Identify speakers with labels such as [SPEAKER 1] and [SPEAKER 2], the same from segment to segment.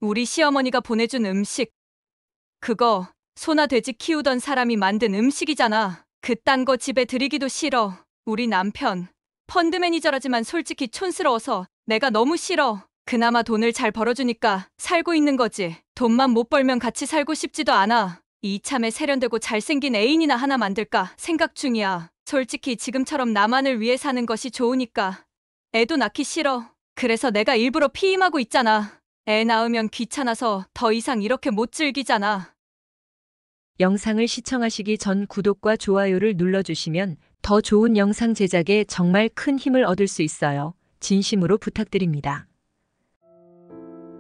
[SPEAKER 1] 우리 시어머니가 보내준 음식. 그거 소나 돼지 키우던 사람이 만든 음식이잖아. 그딴 거 집에 들이기도 싫어. 우리 남편 펀드 매니저라지만 솔직히 촌스러워서 내가 너무 싫어. 그나마 돈을 잘 벌어주니까 살고 있는 거지. 돈만 못 벌면 같이 살고 싶지도 않아. 이참에 세련되고 잘생긴 애인이나 하나 만들까 생각 중이야. 솔직히 지금처럼 나만을 위해 사는 것이 좋으니까. 애도 낳기 싫어. 그래서 내가 일부러 피임하고 있잖아. 애 낳으면 귀찮아서 더 이상 이렇게 못 즐기잖아.
[SPEAKER 2] 영상을 시청하시기 전 구독과 좋아요를 눌러주시면 더 좋은 영상 제작에 정말 큰 힘을 얻을 수 있어요. 진심으로 부탁드립니다.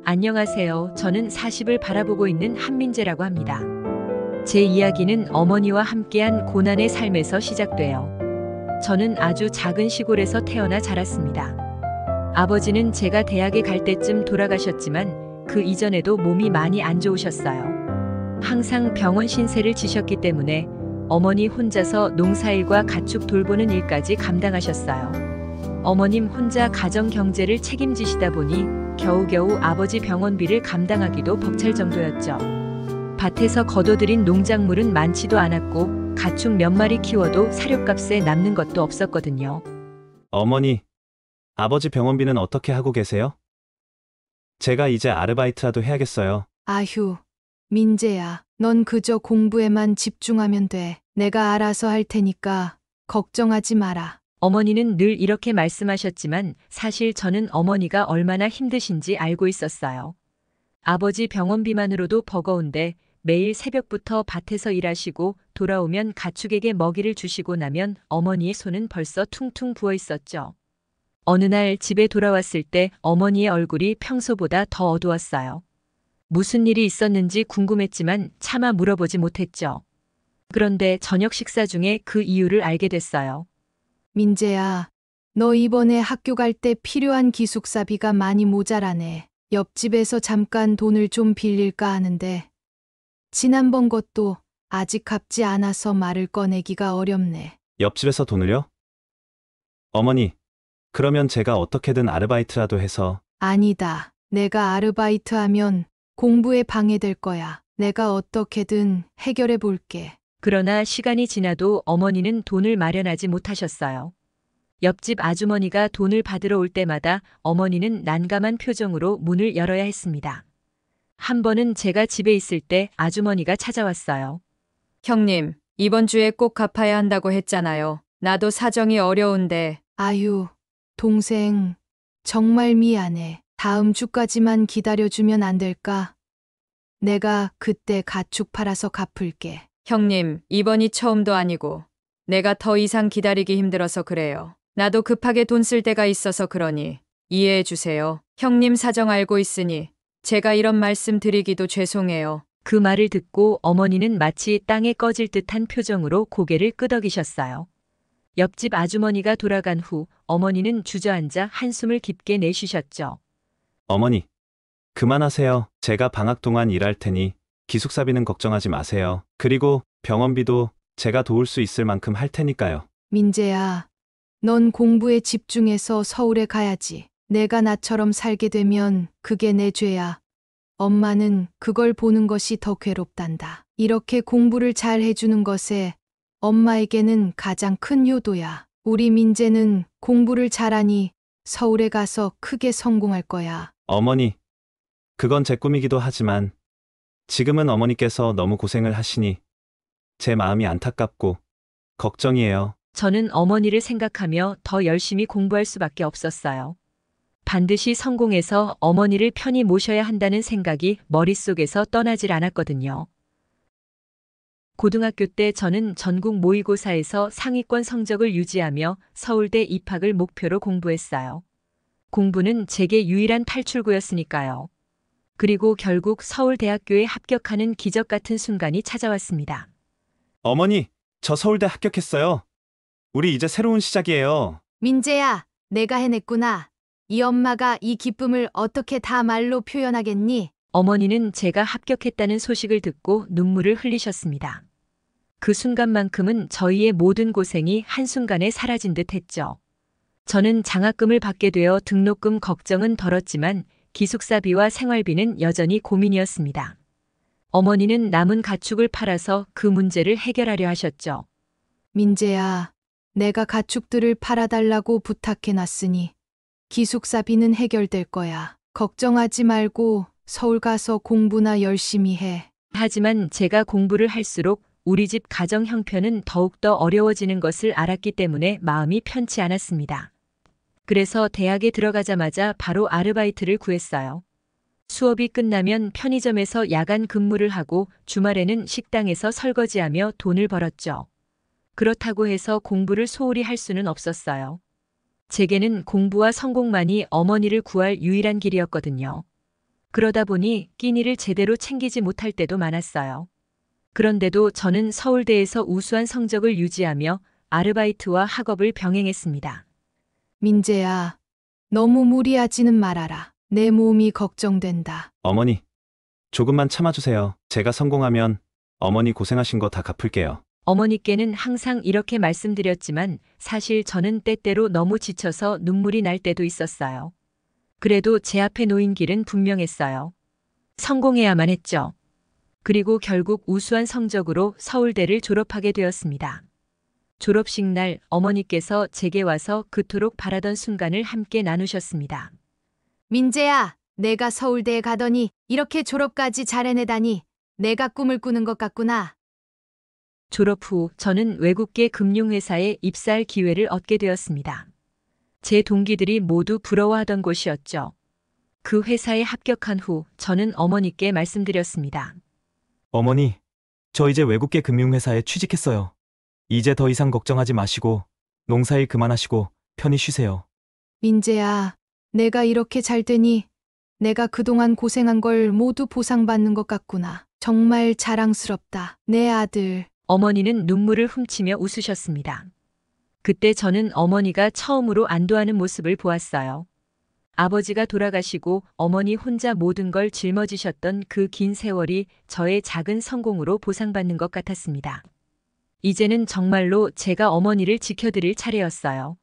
[SPEAKER 2] 안녕하세요. 저는 40을 바라보고 있는 한민재라고 합니다. 제 이야기는 어머니와 함께한 고난의 삶에서 시작돼요. 저는 아주 작은 시골에서 태어나 자랐습니다. 아버지는 제가 대학에 갈 때쯤 돌아가셨지만 그 이전에도 몸이 많이 안 좋으셨어요. 항상 병원 신세를 지셨기 때문에 어머니 혼자서 농사일과 가축 돌보는 일까지 감당하셨어요. 어머님 혼자 가정 경제를 책임지시다 보니 겨우겨우 아버지 병원비를 감당하기도 벅찰 정도였죠. 밭에서 거둬들인 농작물은 많지도 않았고 가축 몇 마리 키워도 사료값에 남는 것도 없었거든요.
[SPEAKER 3] 어머니, 아버지 병원비는 어떻게 하고 계세요? 제가 이제 아르바이트라도 해야겠어요.
[SPEAKER 4] 아휴, 민재야, 넌 그저 공부에만 집중하면 돼. 내가 알아서 할 테니까 걱정하지 마라.
[SPEAKER 2] 어머니는 늘 이렇게 말씀하셨지만 사실 저는 어머니가 얼마나 힘드신지 알고 있었어요. 아버지 병원비만으로도 버거운데 매일 새벽부터 밭에서 일하시고 돌아오면 가축에게 먹이를 주시고 나면 어머니의 손은 벌써 퉁퉁 부어 있었죠. 어느 날 집에 돌아왔을 때 어머니의 얼굴이 평소보다 더 어두웠어요. 무슨 일이 있었는지 궁금했지만 차마 물어보지 못했죠. 그런데 저녁 식사 중에 그 이유를 알게 됐어요.
[SPEAKER 4] 민재야, 너 이번에 학교 갈 때 필요한 기숙사비가 많이 모자라네. 옆집에서 잠깐 돈을 좀 빌릴까 하는데 지난번 것도 아직 갚지 않아서 말을 꺼내기가 어렵네.
[SPEAKER 3] 옆집에서 돈을요? 어머니, 그러면 제가 어떻게든 아르바이트라도 해서.
[SPEAKER 4] 아니다. 내가 아르바이트 하면 공부에 방해될 거야. 내가 어떻게든 해결해 볼게.
[SPEAKER 2] 그러나 시간이 지나도 어머니는 돈을 마련하지 못하셨어요. 옆집 아주머니가 돈을 받으러 올 때마다 어머니는 난감한 표정으로 문을 열어야 했습니다. 한 번은 제가 집에 있을 때 아주머니가 찾아왔어요.
[SPEAKER 1] 형님, 이번 주에 꼭 갚아야 한다고 했잖아요. 나도 사정이 어려운데.
[SPEAKER 4] 아유, 동생, 정말 미안해. 다음 주까지만 기다려주면 안 될까? 내가 그때 가축 팔아서 갚을게.
[SPEAKER 1] 형님, 이번이 처음도 아니고 내가 더 이상 기다리기 힘들어서 그래요. 나도 급하게 돈 쓸 때가 있어서 그러니 이해해 주세요. 형님 사정 알고 있으니 제가 이런 말씀 드리기도 죄송해요.
[SPEAKER 2] 그 말을 듣고 어머니는 마치 땅에 꺼질 듯한 표정으로 고개를 끄덕이셨어요. 옆집 아주머니가 돌아간 후 어머니는 주저앉아 한숨을 깊게 내쉬셨죠.
[SPEAKER 3] 어머니, 그만하세요. 제가 방학 동안 일할 테니 기숙사비는 걱정하지 마세요. 그리고 병원비도 제가 도울 수 있을 만큼 할 테니까요.
[SPEAKER 4] 민재야, 넌 공부에 집중해서 서울에 가야지. 내가 나처럼 살게 되면 그게 내 죄야. 엄마는 그걸 보는 것이 더 괴롭단다. 이렇게 공부를 잘 해주는 것에 엄마에게는 가장 큰 효도야. 우리 민재는 공부를 잘하니 서울에 가서 크게 성공할 거야.
[SPEAKER 3] 어머니, 그건 제 꿈이기도 하지만 지금은 어머니께서 너무 고생을 하시니 제 마음이 안타깝고 걱정이에요.
[SPEAKER 2] 저는 어머니를 생각하며 더 열심히 공부할 수밖에 없었어요. 반드시 성공해서 어머니를 편히 모셔야 한다는 생각이 머릿속에서 떠나질 않았거든요. 고등학교 때 저는 전국 모의고사에서 상위권 성적을 유지하며 서울대 입학을 목표로 공부했어요. 공부는 제게 유일한 탈출구였으니까요. 그리고 결국 서울대학교에 합격하는 기적 같은 순간이 찾아왔습니다.
[SPEAKER 3] 어머니, 저 서울대 합격했어요. 우리 이제 새로운 시작이에요.
[SPEAKER 4] 민재야, 내가 해냈구나. 이 엄마가 이 기쁨을 어떻게 다 말로 표현하겠니?
[SPEAKER 2] 어머니는 제가 합격했다는 소식을 듣고 눈물을 흘리셨습니다. 그 순간만큼은 저희의 모든 고생이 한순간에 사라진 듯 했죠. 저는 장학금을 받게 되어 등록금 걱정은 덜었지만 기숙사비와 생활비는 여전히 고민이었습니다. 어머니는 남은 가축을 팔아서 그 문제를 해결하려 하셨죠.
[SPEAKER 4] 민재야, 내가 가축들을 팔아달라고 부탁해놨으니 기숙사비는 해결될 거야. 걱정하지 말고 서울 가서 공부나 열심히 해.
[SPEAKER 2] 하지만 제가 공부를 할수록 우리 집 가정 형편은 더욱더 어려워지는 것을 알았기 때문에 마음이 편치 않았습니다. 그래서 대학에 들어가자마자 바로 아르바이트를 구했어요. 수업이 끝나면 편의점에서 야간 근무를 하고 주말에는 식당에서 설거지하며 돈을 벌었죠. 그렇다고 해서 공부를 소홀히 할 수는 없었어요. 제게는 공부와 성공만이 어머니를 구할 유일한 길이었거든요. 그러다 보니 끼니를 제대로 챙기지 못할 때도 많았어요. 그런데도 저는 서울대에서 우수한 성적을 유지하며 아르바이트와 학업을 병행했습니다.
[SPEAKER 4] 민재야, 너무 무리하지는 말아라. 내 몸이 걱정된다.
[SPEAKER 3] 어머니, 조금만 참아주세요. 제가 성공하면 어머니 고생하신 거 다 갚을게요.
[SPEAKER 2] 어머니께는 항상 이렇게 말씀드렸지만 사실 저는 때때로 너무 지쳐서 눈물이 날 때도 있었어요. 그래도 제 앞에 놓인 길은 분명했어요. 성공해야만 했죠. 그리고 결국 우수한 성적으로 서울대를 졸업하게 되었습니다. 졸업식 날 어머니께서 제게 와서 그토록 바라던 순간을 함께 나누셨습니다.
[SPEAKER 4] 민재야, 내가 서울대에 가더니 이렇게 졸업까지 잘 해내다니 내가 꿈을 꾸는 것 같구나.
[SPEAKER 2] 졸업 후 저는 외국계 금융회사에 입사할 기회를 얻게 되었습니다. 제 동기들이 모두 부러워하던 곳이었죠. 그 회사에 합격한 후 저는 어머니께 말씀드렸습니다.
[SPEAKER 5] 어머니, 저 이제 외국계 금융회사에 취직했어요. 이제 더 이상 걱정하지 마시고 농사일 그만하시고 편히 쉬세요.
[SPEAKER 4] 민재야, 내가 이렇게 잘 되니 내가 그동안 고생한 걸 모두 보상받는 것 같구나. 정말 자랑스럽다. 내 아들.
[SPEAKER 2] 어머니는 눈물을 훔치며 웃으셨습니다. 그때 저는 어머니가 처음으로 안도하는 모습을 보았어요. 아버지가 돌아가시고 어머니 혼자 모든 걸 짊어지셨던 그 긴 세월이 저의 작은 성공으로 보상받는 것 같았습니다. 이제는 정말로 제가 어머니를 지켜드릴 차례였어요.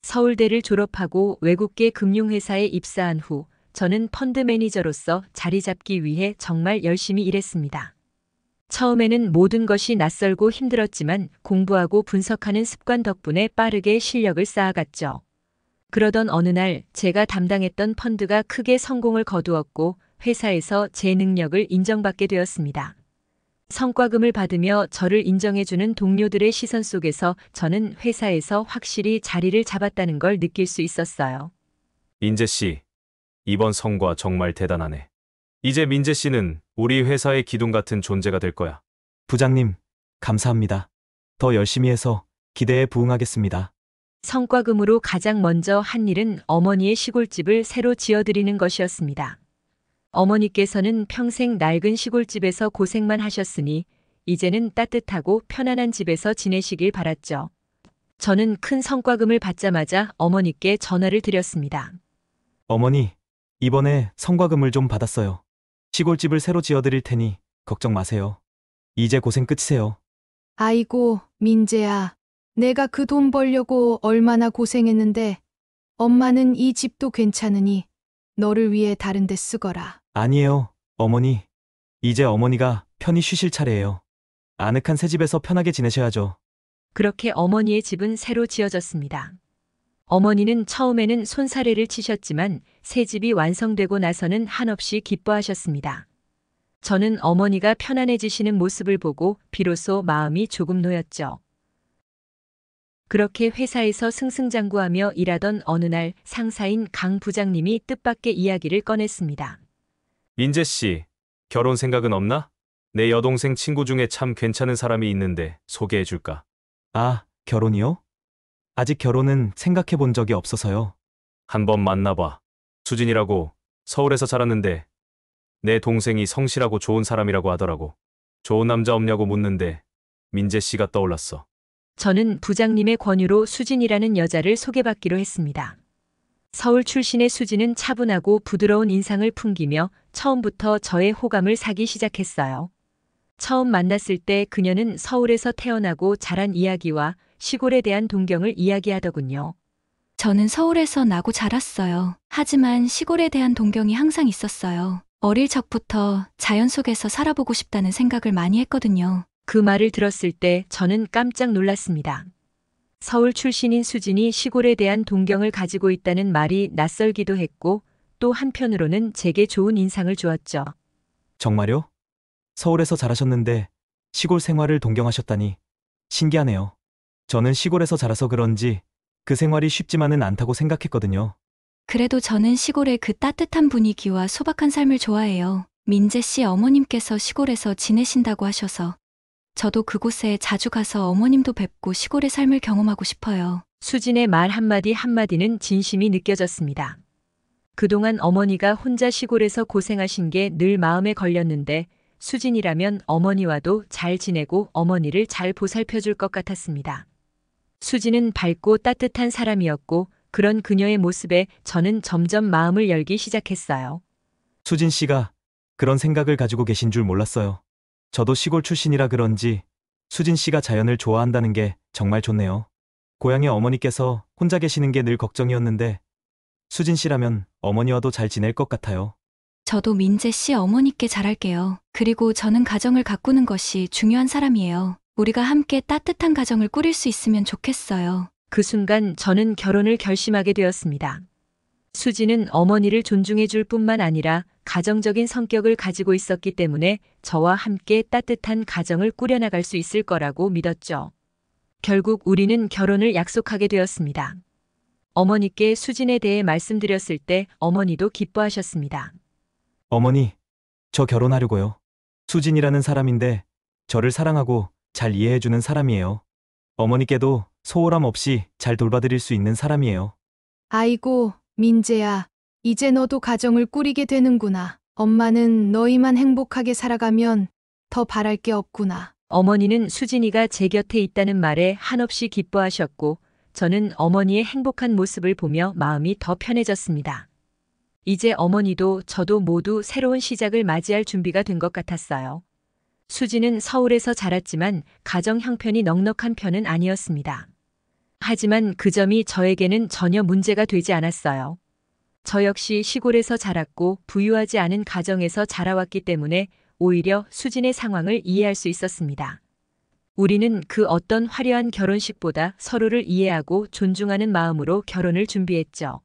[SPEAKER 2] 서울대를 졸업하고 외국계 금융회사에 입사한 후 저는 펀드 매니저로서 자리 잡기 위해 정말 열심히 일했습니다. 처음에는 모든 것이 낯설고 힘들었지만 공부하고 분석하는 습관 덕분에 빠르게 실력을 쌓아갔죠. 그러던 어느 날 제가 담당했던 펀드가 크게 성공을 거두었고 회사에서 제 능력을 인정받게 되었습니다. 성과금을 받으며 저를 인정해주는 동료들의 시선 속에서 저는 회사에서 확실히 자리를 잡았다는 걸 느낄 수 있었어요.
[SPEAKER 6] 민재 씨, 이번 성과 정말 대단하네. 이제 민재 씨는 우리 회사의 기둥 같은 존재가 될 거야.
[SPEAKER 5] 부장님, 감사합니다. 더 열심히 해서 기대에 부응하겠습니다.
[SPEAKER 2] 성과금으로 가장 먼저 한 일은 어머니의 시골집을 새로 지어드리는 것이었습니다. 어머니께서는 평생 낡은 시골집에서 고생만 하셨으니 이제는 따뜻하고 편안한 집에서 지내시길 바랐죠. 저는 큰 성과금을 받자마자 어머니께 전화를 드렸습니다.
[SPEAKER 5] 어머니, 이번에 성과금을 좀 받았어요. 시골집을 새로 지어드릴 테니 걱정 마세요. 이제 고생 끝이세요.
[SPEAKER 4] 아이고, 민재야. 내가 그 돈 벌려고 얼마나 고생했는데 엄마는 이 집도 괜찮으니 너를 위해 다른 데 쓰거라.
[SPEAKER 5] 아니에요, 어머니. 이제 어머니가 편히 쉬실 차례예요. 아늑한 새 집에서 편하게 지내셔야죠.
[SPEAKER 2] 그렇게 어머니의 집은 새로 지어졌습니다. 어머니는 처음에는 손사래를 치셨지만 새 집이 완성되고 나서는 한없이 기뻐하셨습니다. 저는 어머니가 편안해지시는 모습을 보고 비로소 마음이 조금 놓였죠. 그렇게 회사에서 승승장구하며 일하던 어느 날 상사인 강 부장님이 뜻밖의 이야기를 꺼냈습니다.
[SPEAKER 6] 민재 씨, 결혼 생각은 없나? 내 여동생 친구 중에 참 괜찮은 사람이 있는데 소개해 줄까?
[SPEAKER 5] 아, 결혼이요? 아직 결혼은 생각해 본 적이 없어서요.
[SPEAKER 6] 한번 만나봐. 수진이라고 서울에서 자랐는데 내 동생이 성실하고 좋은 사람이라고 하더라고. 좋은 남자 없냐고 묻는데 민재 씨가 떠올랐어.
[SPEAKER 2] 저는 부장님의 권유로 수진이라는 여자를 소개받기로 했습니다. 서울 출신의 수진은 차분하고 부드러운 인상을 풍기며 처음부터 저의 호감을 사기 시작했어요. 처음 만났을 때 그녀는 서울에서 태어나고 자란 이야기와 시골에 대한 동경을 이야기하더군요.
[SPEAKER 7] 저는 서울에서 나고 자랐어요. 하지만 시골에 대한 동경이 항상 있었어요. 어릴 적부터 자연 속에서 살아보고 싶다는 생각을 많이 했거든요.
[SPEAKER 2] 그 말을 들었을 때 저는 깜짝 놀랐습니다. 서울 출신인 수진이 시골에 대한 동경을 가지고 있다는 말이 낯설기도 했고 또 한편으로는 제게 좋은 인상을 주었죠.
[SPEAKER 5] 정말요? 서울에서 자라셨는데 시골 생활을 동경하셨다니 신기하네요. 저는 시골에서 자라서 그런지 그 생활이 쉽지만은 않다고 생각했거든요.
[SPEAKER 7] 그래도 저는 시골의 그 따뜻한 분위기와 소박한 삶을 좋아해요. 민재 씨 어머님께서 시골에서 지내신다고 하셔서 저도 그곳에 자주 가서 어머님도 뵙고 시골의 삶을 경험하고 싶어요.
[SPEAKER 2] 수진의 말 한마디 한마디는 진심이 느껴졌습니다. 그동안 어머니가 혼자 시골에서 고생하신 게 늘 마음에 걸렸는데 수진이라면 어머니와도 잘 지내고 어머니를 잘 보살펴줄 것 같았습니다. 수진은 밝고 따뜻한 사람이었고 그런 그녀의 모습에 저는 점점 마음을 열기 시작했어요.
[SPEAKER 5] 수진 씨가 그런 생각을 가지고 계신 줄 몰랐어요. 저도 시골 출신이라 그런지 수진 씨가 자연을 좋아한다는 게 정말 좋네요. 고향의 어머니께서 혼자 계시는 게 늘 걱정이었는데 수진 씨라면 어머니와도 잘 지낼 것 같아요.
[SPEAKER 7] 저도 민재 씨 어머니께 잘할게요. 그리고 저는 가정을 가꾸는 것이 중요한 사람이에요. 우리가 함께 따뜻한 가정을 꾸릴 수 있으면 좋겠어요.
[SPEAKER 2] 그 순간 저는 결혼을 결심하게 되었습니다. 수진은 어머니를 존중해 줄 뿐만 아니라 가정적인 성격을 가지고 있었기 때문에 저와 함께 따뜻한 가정을 꾸려나갈 수 있을 거라고 믿었죠. 결국 우리는 결혼을 약속하게 되었습니다. 어머니께 수진에 대해 말씀드렸을 때 어머니도 기뻐하셨습니다.
[SPEAKER 5] 어머니, 저 결혼하려고요. 수진이라는 사람인데 저를 사랑하고 잘 이해해주는 사람이에요. 어머니께도 소홀함 없이 잘 돌봐드릴 수 있는 사람이에요.
[SPEAKER 4] 아이고, 민재야. 이제 너도 가정을 꾸리게 되는구나. 엄마는 너희만 행복하게 살아가면 더 바랄 게 없구나.
[SPEAKER 2] 어머니는 수진이가 제 곁에 있다는 말에 한없이 기뻐하셨고 저는 어머니의 행복한 모습을 보며 마음이 더 편해졌습니다. 이제 어머니도 저도 모두 새로운 시작을 맞이할 준비가 된 것 같았어요. 수진은 서울에서 자랐지만 가정 형편이 넉넉한 편은 아니었습니다. 하지만 그 점이 저에게는 전혀 문제가 되지 않았어요. 저 역시 시골에서 자랐고 부유하지 않은 가정에서 자라왔기 때문에 오히려 수진의 상황을 이해할 수 있었습니다. 우리는 그 어떤 화려한 결혼식보다 서로를 이해하고 존중하는 마음으로 결혼을 준비했죠.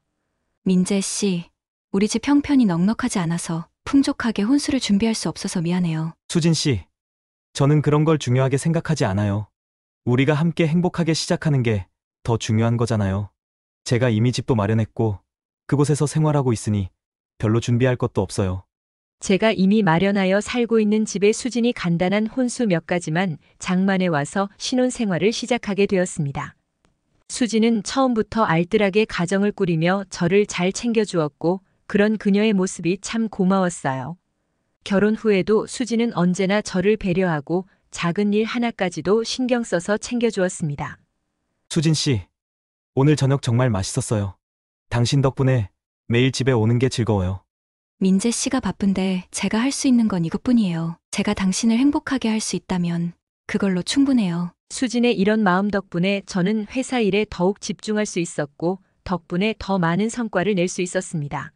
[SPEAKER 7] 민재 씨, 우리 집 형편이 넉넉하지 않아서 풍족하게 혼수를 준비할 수 없어서 미안해요.
[SPEAKER 5] 수진 씨, 저는 그런 걸 중요하게 생각하지 않아요. 우리가 함께 행복하게 시작하는 게 더 중요한 거잖아요. 제가 이미 집도 마련했고 그곳에서 생활하고 있으니 별로 준비할 것도 없어요.
[SPEAKER 2] 제가 이미 마련하여 살고 있는 집에 수진이 간단한 혼수 몇 가지만 장만해 와서 신혼생활을 시작하게 되었습니다. 수진은 처음부터 알뜰하게 가정을 꾸리며 저를 잘 챙겨주었고 그런 그녀의 모습이 참 고마웠어요. 결혼 후에도 수진은 언제나 저를 배려하고 작은 일 하나까지도 신경 써서 챙겨주었습니다.
[SPEAKER 5] 수진 씨, 오늘 저녁 정말 맛있었어요. 당신 덕분에 매일 집에 오는 게 즐거워요.
[SPEAKER 7] 민재 씨가 바쁜데 제가 할 수 있는 건 이것뿐이에요. 제가 당신을 행복하게 할 수 있다면 그걸로 충분해요.
[SPEAKER 2] 수진의 이런 마음 덕분에 저는 회사 일에 더욱 집중할 수 있었고 덕분에 더 많은 성과를 낼 수 있었습니다.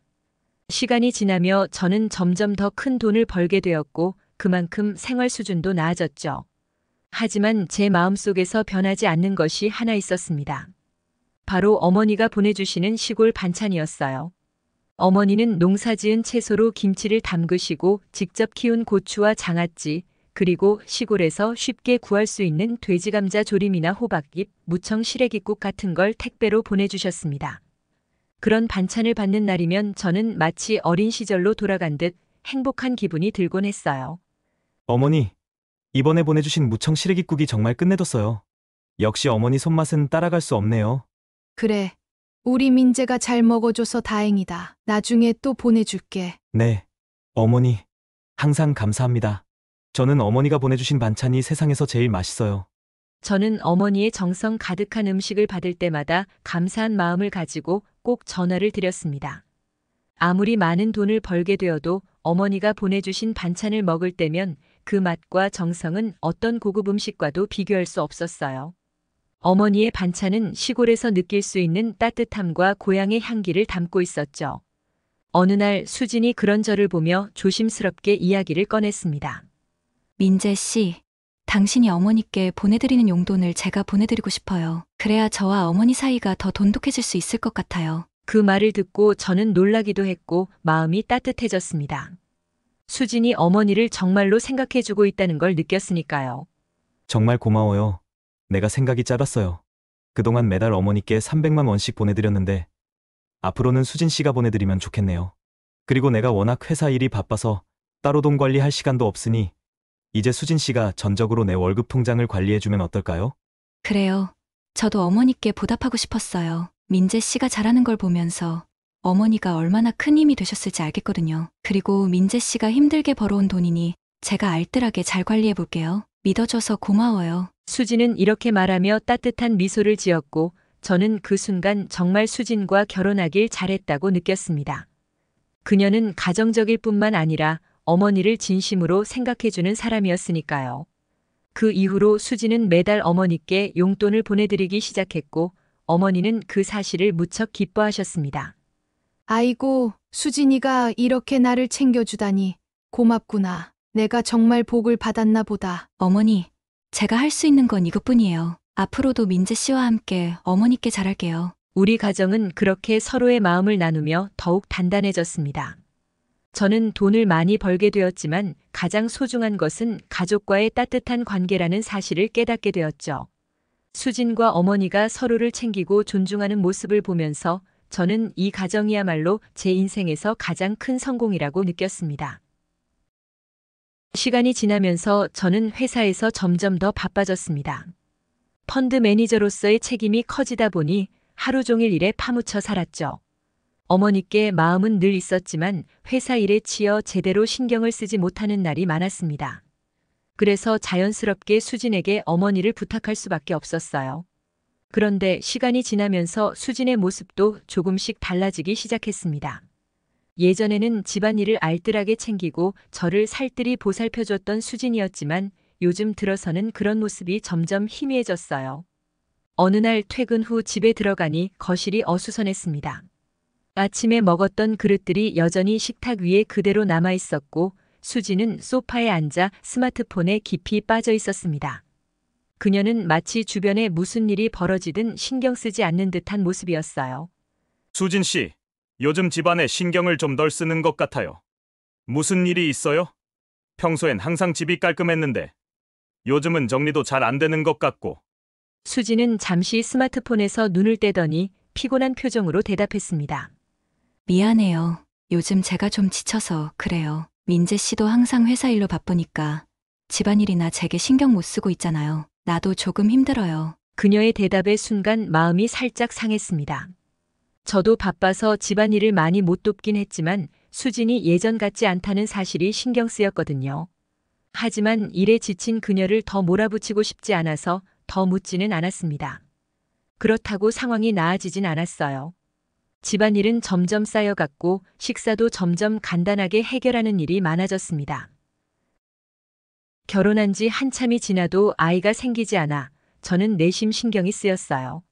[SPEAKER 2] 시간이 지나며 저는 점점 더 큰 돈을 벌게 되었고 그만큼 생활 수준도 나아졌죠. 하지만 제 마음속에서 변하지 않는 것이 하나 있었습니다. 바로 어머니가 보내주시는 시골 반찬이었어요. 어머니는 농사지은 채소로 김치를 담그시고 직접 키운 고추와 장아찌, 그리고 시골에서 쉽게 구할 수 있는 돼지감자 조림이나 호박잎, 무청 시래기국 같은 걸 택배로 보내주셨습니다. 그런 반찬을 받는 날이면 저는 마치 어린 시절로 돌아간 듯 행복한 기분이 들곤 했어요.
[SPEAKER 5] 어머니, 이번에 보내주신 무청 시래기국이 정말 끝내줬어요. 역시 어머니 손맛은 따라갈 수 없네요.
[SPEAKER 4] 그래. 우리 민재가 잘 먹어줘서 다행이다. 나중에 또 보내줄게.
[SPEAKER 5] 네, 어머니, 항상 감사합니다. 저는 어머니가 보내주신 반찬이 세상에서 제일 맛있어요.
[SPEAKER 2] 저는 어머니의 정성 가득한 음식을 받을 때마다 감사한 마음을 가지고 꼭 전화를 드렸습니다. 아무리 많은 돈을 벌게 되어도 어머니가 보내주신 반찬을 먹을 때면 그 맛과 정성은 어떤 고급 음식과도 비교할 수 없었어요. 어머니의 반찬은 시골에서 느낄 수 있는 따뜻함과 고향의 향기를 담고 있었죠. 어느 날 수진이 그런 저를 보며 조심스럽게 이야기를 꺼냈습니다.
[SPEAKER 7] 민재 씨, 당신이 어머니께 보내드리는 용돈을 제가 보내드리고 싶어요. 그래야 저와 어머니 사이가 더 돈독해질 수 있을 것 같아요.
[SPEAKER 2] 그 말을 듣고 저는 놀라기도 했고 마음이 따뜻해졌습니다. 수진이 어머니를 정말로 생각해주고 있다는 걸 느꼈으니까요.
[SPEAKER 5] 정말 고마워요. 내가 생각이 짧았어요. 그동안 매달 어머니께 300만 원씩 보내드렸는데 앞으로는 수진 씨가 보내드리면 좋겠네요. 그리고 내가 워낙 회사 일이 바빠서 따로 돈 관리할 시간도 없으니 이제 수진 씨가 전적으로 내 월급 통장을 관리해주면 어떨까요?
[SPEAKER 7] 그래요. 저도 어머니께 보답하고 싶었어요. 민재 씨가 잘하는 걸 보면서 어머니가 얼마나 큰 힘이 되셨을지 알겠거든요. 그리고 민재 씨가 힘들게 벌어온 돈이니 제가 알뜰하게 잘 관리해 볼게요. 믿어줘서 고마워요.
[SPEAKER 2] 수진은 이렇게 말하며 따뜻한 미소를 지었고 저는 그 순간 정말 수진과 결혼하길 잘했다고 느꼈습니다. 그녀는 가정적일 뿐만 아니라 어머니를 진심으로 생각해주는 사람이었으니까요. 그 이후로 수진은 매달 어머니께 용돈을 보내드리기 시작했고 어머니는 그 사실을 무척 기뻐하셨습니다.
[SPEAKER 4] 아이고, 수진이가 이렇게 나를 챙겨주다니 고맙구나. 내가 정말 복을 받았나 보다.
[SPEAKER 7] 어머니, 제가 할 수 있는 건 이것뿐이에요. 앞으로도 민재 씨와 함께 어머니께 잘할게요.
[SPEAKER 2] 우리 가정은 그렇게 서로의 마음을 나누며 더욱 단단해졌습니다. 저는 돈을 많이 벌게 되었지만 가장 소중한 것은 가족과의 따뜻한 관계라는 사실을 깨닫게 되었죠. 수진과 어머니가 서로를 챙기고 존중하는 모습을 보면서 저는 이 가정이야말로 제 인생에서 가장 큰 성공이라고 느꼈습니다. 시간이 지나면서 저는 회사에서 점점 더 바빠졌습니다. 펀드 매니저로서의 책임이 커지다 보니 하루 종일 일에 파묻혀 살았죠. 어머니께 마음은 늘 있었지만 회사 일에 치여 제대로 신경을 쓰지 못하는 날이 많았습니다. 그래서 자연스럽게 수진에게 어머니를 부탁할 수밖에 없었어요. 그런데 시간이 지나면서 수진의 모습도 조금씩 달라지기 시작했습니다. 예전에는 집안일을 알뜰하게 챙기고 저를 살뜰히 보살펴줬던 수진이었지만 요즘 들어서는 그런 모습이 점점 희미해졌어요. 어느 날 퇴근 후 집에 들어가니 거실이 어수선했습니다. 아침에 먹었던 그릇들이 여전히 식탁 위에 그대로 남아 있었고 수지는 소파에 앉아 스마트폰에 깊이 빠져 있었습니다. 그녀는 마치 주변에 무슨 일이 벌어지든 신경 쓰지 않는 듯한 모습이었어요.
[SPEAKER 6] 수진 씨, 요즘 집안에 신경을 좀 덜 쓰는 것 같아요. 무슨 일이 있어요? 평소엔 항상 집이 깔끔했는데 요즘은 정리도 잘 안 되는 것 같고.
[SPEAKER 2] 수지는 잠시 스마트폰에서 눈을 떼더니 피곤한 표정으로 대답했습니다.
[SPEAKER 7] 미안해요. 요즘 제가 좀 지쳐서 그래요. 민재 씨도 항상 회사 일로 바쁘니까 집안일이나 제게 신경 못 쓰고 있잖아요. 나도 조금 힘들어요.
[SPEAKER 2] 그녀의 대답에 순간 마음이 살짝 상했습니다. 저도 바빠서 집안일을 많이 못 돕긴 했지만 수진이 예전 같지 않다는 사실이 신경 쓰였거든요. 하지만 일에 지친 그녀를 더 몰아붙이고 싶지 않아서 더 묻지는 않았습니다. 그렇다고 상황이 나아지진 않았어요. 집안일은 점점 쌓여갔고 식사도 점점 간단하게 해결하는 일이 많아졌습니다. 결혼한 지 한참이 지나도 아이가 생기지 않아 저는 내심 신경이 쓰였어요.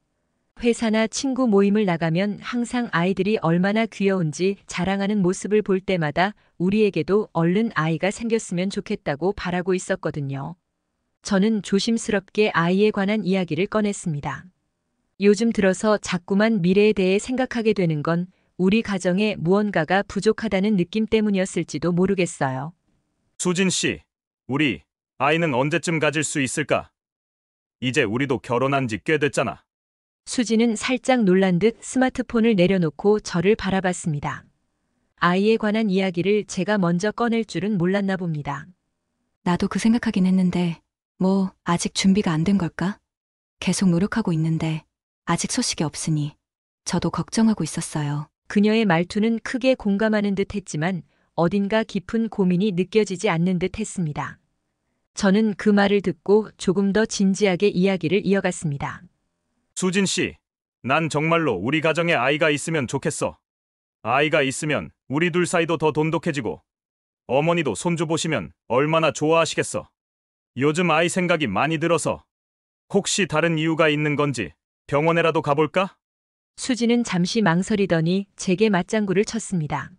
[SPEAKER 2] 회사나 친구 모임을 나가면 항상 아이들이 얼마나 귀여운지 자랑하는 모습을 볼 때마다 우리에게도 얼른 아이가 생겼으면 좋겠다고 바라고 있었거든요. 저는 조심스럽게 아이에 관한 이야기를 꺼냈습니다. 요즘 들어서 자꾸만 미래에 대해 생각하게 되는 건 우리 가정에 무언가가 부족하다는 느낌 때문이었을지도 모르겠어요.
[SPEAKER 6] 수진 씨, 우리 아이는 언제쯤 가질 수 있을까? 이제 우리도 결혼한 지 꽤 됐잖아.
[SPEAKER 2] 수지는 살짝 놀란 듯 스마트폰을 내려놓고 저를 바라봤습니다. 아이에 관한 이야기를 제가 먼저 꺼낼 줄은 몰랐나 봅니다.
[SPEAKER 7] 나도 그 생각하긴 했는데 뭐 아직 준비가 안 된 걸까? 계속 노력하고 있는데 아직 소식이 없으니 저도 걱정하고 있었어요.
[SPEAKER 2] 그녀의 말투는 크게 공감하는 듯 했지만 어딘가 깊은 고민이 느껴지지 않는 듯 했습니다. 저는 그 말을 듣고 조금 더 진지하게 이야기를 이어갔습니다.
[SPEAKER 6] 수진 씨, 난 정말로 우리 가정에 아이가 있으면 좋겠어. 아이가 있으면 우리 둘 사이도 더 돈독해지고 어머니도 손주 보시면 얼마나 좋아하시겠어. 요즘 아이 생각이 많이 들어서 혹시 다른 이유가 있는 건지 병원에라도 가볼까?
[SPEAKER 2] 수진은 잠시 망설이더니 제게 맞장구를 쳤습니다.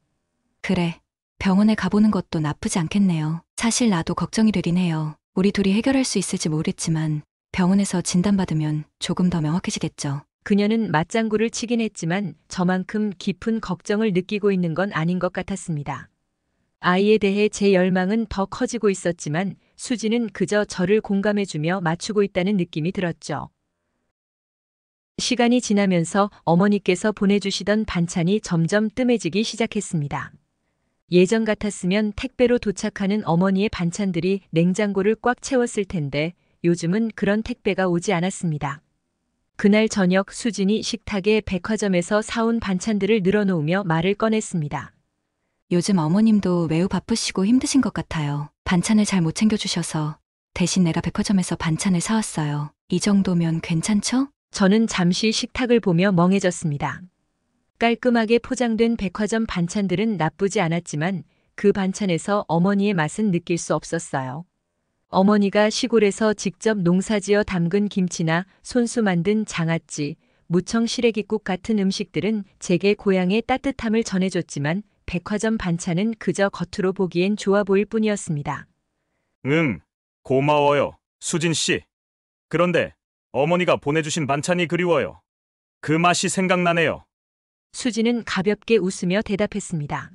[SPEAKER 7] 그래. 병원에 가보는 것도 나쁘지 않겠네요. 사실 나도 걱정이 되긴 해요. 우리 둘이 해결할 수 있을지 모르겠지만 병원에서 진단받으면 조금 더 명확해지겠죠.
[SPEAKER 2] 그녀는 맞장구를 치긴 했지만 저만큼 깊은 걱정을 느끼고 있는 건 아닌 것 같았습니다. 아이에 대해 제 열망은 더 커지고 있었지만 수지는 그저 저를 공감해주며 맞추고 있다는 느낌이 들었죠. 시간이 지나면서 어머니께서 보내주시던 반찬이 점점 뜸해지기 시작했습니다. 예전 같았으면 택배로 도착하는 어머니의 반찬들이 냉장고를 꽉 채웠을 텐데 요즘은 그런 택배가 오지 않았습니다. 그날 저녁 수진이 식탁에 백화점에서 사온 반찬들을 늘어놓으며 말을 꺼냈습니다.
[SPEAKER 7] 요즘 어머님도 매우 바쁘시고 힘드신 것 같아요. 반찬을 잘 못 챙겨주셔서 대신 내가 백화점에서 반찬을 사왔어요. 이 정도면 괜찮죠?
[SPEAKER 2] 저는 잠시 식탁을 보며 멍해졌습니다. 깔끔하게 포장된 백화점 반찬들은 나쁘지 않았지만 그 반찬에서 어머니의 맛은 느낄 수 없었어요. 어머니가 시골에서 직접 농사지어 담근 김치나 손수 만든 장아찌, 무청 시래기국 같은 음식들은 제게 고향의 따뜻함을 전해줬지만 백화점 반찬은 그저 겉으로 보기엔 좋아 보일 뿐이었습니다.
[SPEAKER 6] 고마워요, 수진 씨. 그런데 어머니가 보내주신 반찬이 그리워요. 그 맛이 생각나네요.
[SPEAKER 2] 수지는 가볍게 웃으며 대답했습니다.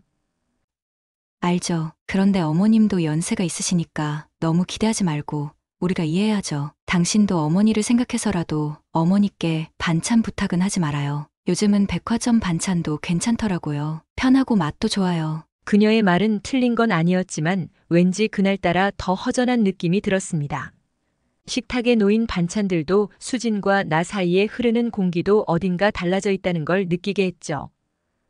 [SPEAKER 7] 알죠. 그런데 어머님도 연세가 있으시니까 너무 기대하지 말고 우리가 이해해야죠. 당신도 어머니를 생각해서라도 어머니께 반찬 부탁은 하지 말아요. 요즘은 백화점 반찬도 괜찮더라고요. 편하고 맛도 좋아요.
[SPEAKER 2] 그녀의 말은 틀린 건 아니었지만 왠지 그날따라 더 허전한 느낌이 들었습니다. 식탁에 놓인 반찬들도 수진과 나 사이에 흐르는 공기도 어딘가 달라져 있다는 걸 느끼게 했죠.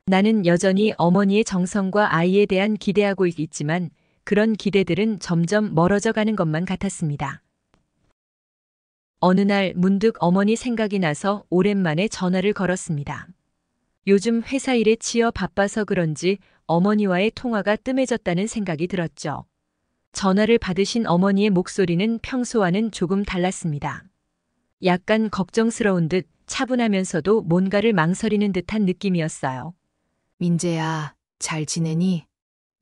[SPEAKER 2] 나는 여전히 어머니의 정성과 아이에 대한 기대하고 있지만 그런 기대들은 점점 멀어져 가는 것만 같았습니다. 어느 날 문득 어머니 생각이 나서 오랜만에 전화를 걸었습니다. 요즘 회사 일에 치여 바빠서 그런지 어머니와의 통화가 뜸해졌다는 생각이 들었죠. 전화를 받으신 어머니의 목소리는 평소와는 조금 달랐습니다. 약간 걱정스러운 듯 차분하면서도 뭔가를 망설이는 듯한 느낌이었어요.
[SPEAKER 4] 민재야, 잘 지내니?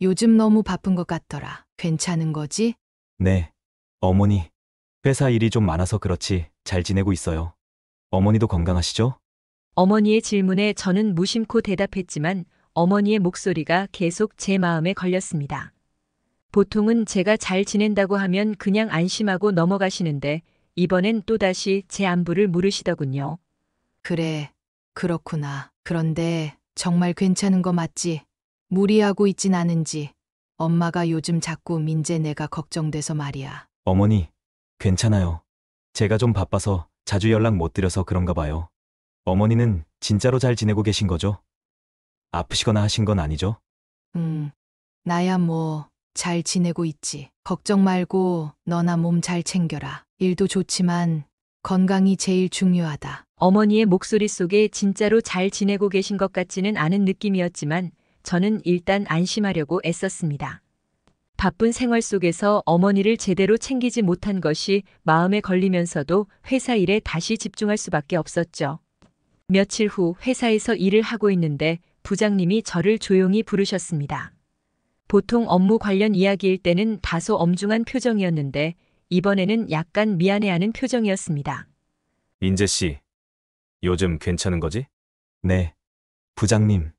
[SPEAKER 4] 요즘 너무 바쁜 것 같더라. 괜찮은 거지?
[SPEAKER 5] 네, 어머니. 회사 일이 좀 많아서 그렇지 잘 지내고 있어요. 어머니도 건강하시죠?
[SPEAKER 2] 어머니의 질문에 저는 무심코 대답했지만 어머니의 목소리가 계속 제 마음에 걸렸습니다. 보통은 제가 잘 지낸다고 하면 그냥 안심하고 넘어가시는데 이번엔 또다시 제 안부를 물으시더군요.
[SPEAKER 4] 그래, 그렇구나. 그런데 정말 괜찮은 거 맞지? 무리하고 있진 않은지. 엄마가 요즘 자꾸 민재 내가 걱정돼서 말이야.
[SPEAKER 5] 어머니, 괜찮아요. 제가 좀 바빠서 자주 연락 못 드려서 그런가 봐요. 어머니는 진짜로 잘 지내고 계신 거죠? 아프시거나 하신 건 아니죠?
[SPEAKER 4] 나야 뭐 잘 지내고 있지. 걱정 말고 너나 몸 잘 챙겨라. 일도 좋지만 건강이 제일 중요하다.
[SPEAKER 2] 어머니의 목소리 속에 진짜로 잘 지내고 계신 것 같지는 않은 느낌이었지만 저는 일단 안심하려고 애썼습니다. 바쁜 생활 속에서 어머니를 제대로 챙기지 못한 것이 마음에 걸리면서도 회사 일에 다시 집중할 수밖에 없었죠. 며칠 후 회사에서 일을 하고 있는데 부장님이 저를 조용히 부르셨습니다. 보통 업무 관련 이야기일 때는 다소 엄중한 표정이었는데 이번에는 약간 미안해하는 표정이었습니다.
[SPEAKER 3] 민재 씨, 요즘 괜찮은 거지?
[SPEAKER 5] 네. 부장님,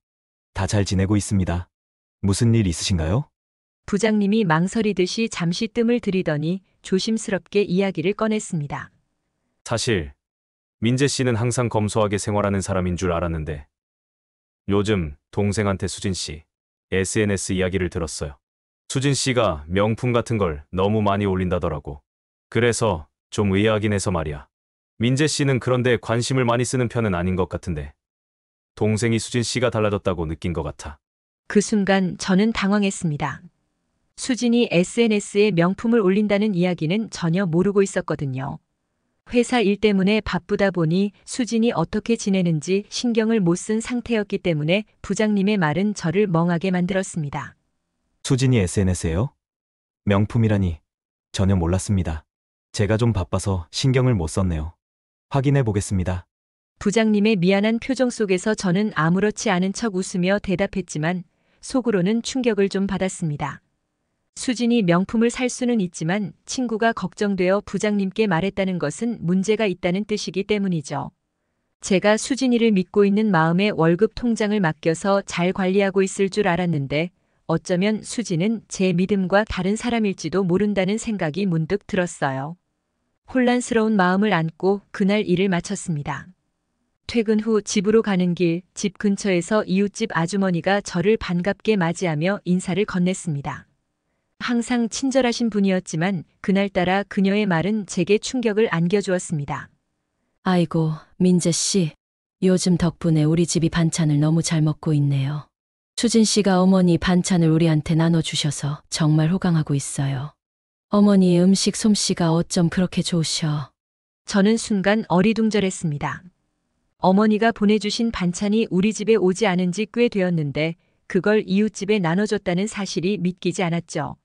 [SPEAKER 5] 다 잘 지내고 있습니다. 무슨 일 있으신가요?
[SPEAKER 2] 부장님이 망설이듯이 잠시 뜸을 들이더니 조심스럽게 이야기를 꺼냈습니다.
[SPEAKER 3] 사실 민재 씨는 항상 검소하게 생활하는 사람인 줄 알았는데 요즘 동생한테 수진 씨 SNS 이야기를 들었어요. 수진 씨가 명품 같은 걸 너무 많이 올린다더라고. 그래서 좀 의아하긴 해서 말이야. 민재 씨는 그런데 관심을 많이 쓰는 편은 아닌 것 같은데 동생이 수진 씨가 달라졌다고 느낀 것 같아.
[SPEAKER 2] 그 순간 저는 당황했습니다. 수진이 SNS에 명품을 올린다는 이야기는 전혀 모르고 있었거든요. 회사 일 때문에 바쁘다 보니 수진이 어떻게 지내는지 신경을 못 쓴 상태였기 때문에 부장님의 말은 저를 멍하게 만들었습니다.
[SPEAKER 5] 수진이 SNS예요? 명품이라니 전혀 몰랐습니다. 제가 좀 바빠서 신경을 못 썼네요. 확인해 보겠습니다.
[SPEAKER 2] 부장님의 미안한 표정 속에서 저는 아무렇지 않은 척 웃으며 대답했지만 속으로는 충격을 좀 받았습니다. 수진이 명품을 살 수는 있지만 친구가 걱정되어 부장님께 말했다는 것은 문제가 있다는 뜻이기 때문이죠. 제가 수진이를 믿고 있는 마음에 월급 통장을 맡겨서 잘 관리하고 있을 줄 알았는데 어쩌면 수진은 제 믿음과 다른 사람일지도 모른다는 생각이 문득 들었어요. 혼란스러운 마음을 안고 그날 일을 마쳤습니다. 퇴근 후 집으로 가는 길, 집 근처에서 이웃집 아주머니가 저를 반갑게 맞이하며 인사를 건넸습니다. 항상 친절하신 분이었지만 그날따라 그녀의 말은 제게 충격을 안겨주었습니다.
[SPEAKER 8] 아이고, 민재 씨. 요즘 덕분에 우리 집이 반찬을 너무 잘 먹고 있네요. 수진 씨가 어머니 반찬을 우리한테 나눠주셔서 정말 호강하고 있어요. 어머니의 음식 솜씨가 어쩜 그렇게 좋으셔.
[SPEAKER 2] 저는 순간 어리둥절했습니다. 어머니가 보내주신 반찬이 우리 집에 오지 않은 지 꽤 되었는데 그걸 이웃집에 나눠줬다는 사실이 믿기지 않았죠.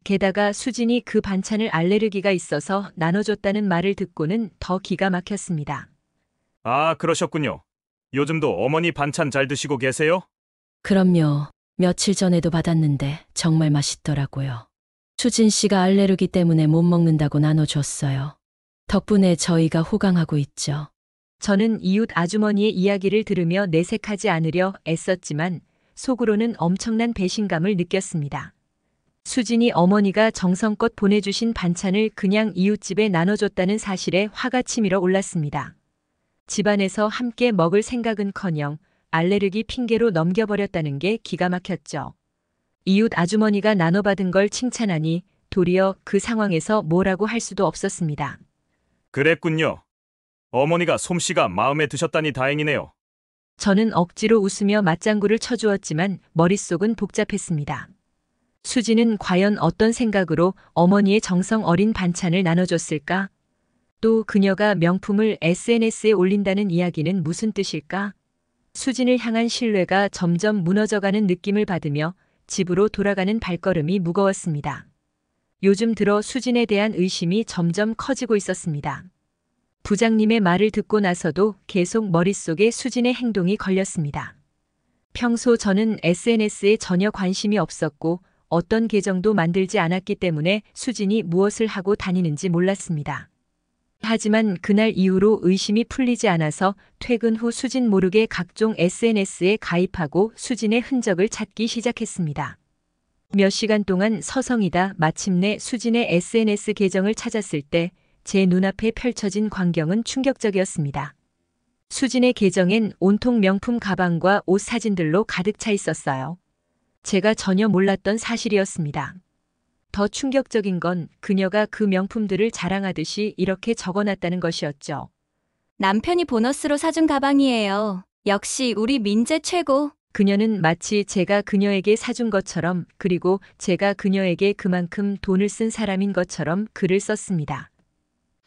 [SPEAKER 2] 게다가 수진이 그 반찬을 알레르기가 있어서 나눠줬다는 말을 듣고는 더 기가 막혔습니다.
[SPEAKER 6] 아, 그러셨군요. 요즘도 어머니 반찬 잘 드시고 계세요?
[SPEAKER 8] 그럼요. 며칠 전에도 받았는데 정말 맛있더라고요. 수진 씨가 알레르기 때문에 못 먹는다고 나눠줬어요. 덕분에 저희가 호강하고 있죠.
[SPEAKER 2] 저는 이웃 아주머니의 이야기를 들으며 내색하지 않으려 애썼지만 속으로는 엄청난 배신감을 느꼈습니다. 수진이 어머니가 정성껏 보내주신 반찬을 그냥 이웃집에 나눠줬다는 사실에 화가 치밀어 올랐습니다. 집안에서 함께 먹을 생각은커녕 알레르기 핑계로 넘겨버렸다는 게 기가 막혔죠. 이웃 아주머니가 나눠받은 걸 칭찬하니 도리어 그 상황에서 뭐라고 할 수도 없었습니다.
[SPEAKER 6] 그랬군요. 어머니가 솜씨가 마음에 드셨다니 다행이네요.
[SPEAKER 2] 저는 억지로 웃으며 맞장구를 쳐주었지만 머릿속은 복잡했습니다. 수지는 과연 어떤 생각으로 어머니의 정성 어린 반찬을 나눠줬을까? 또 그녀가 명품을 SNS에 올린다는 이야기는 무슨 뜻일까? 수진을 향한 신뢰가 점점 무너져가는 느낌을 받으며 집으로 돌아가는 발걸음이 무거웠습니다. 요즘 들어 수진에 대한 의심이 점점 커지고 있었습니다. 부장님의 말을 듣고 나서도 계속 머릿속에 수진의 행동이 걸렸습니다. 평소 저는 SNS에 전혀 관심이 없었고 어떤 계정도 만들지 않았기 때문에 수진이 무엇을 하고 다니는지 몰랐습니다. 하지만 그날 이후로 의심이 풀리지 않아서 퇴근 후 수진 모르게 각종 SNS에 가입하고 수진의 흔적을 찾기 시작했습니다. 몇 시간 동안 서성이다 마침내 수진의 SNS 계정을 찾았을 때 제 눈앞에 펼쳐진 광경은 충격적이었습니다. 수진의 계정엔 온통 명품 가방과 옷 사진들로 가득 차 있었어요. 제가 전혀 몰랐던 사실이었습니다. 더 충격적인 건 그녀가 그 명품들을 자랑하듯이 이렇게 적어놨다는 것이었죠.
[SPEAKER 7] 남편이 보너스로 사준 가방이에요. 역시 우리 민재 최고.
[SPEAKER 2] 그녀는 마치 제가 그녀에게 사준 것처럼 그리고 제가 그녀에게 그만큼 돈을 쓴 사람인 것처럼 글을 썼습니다.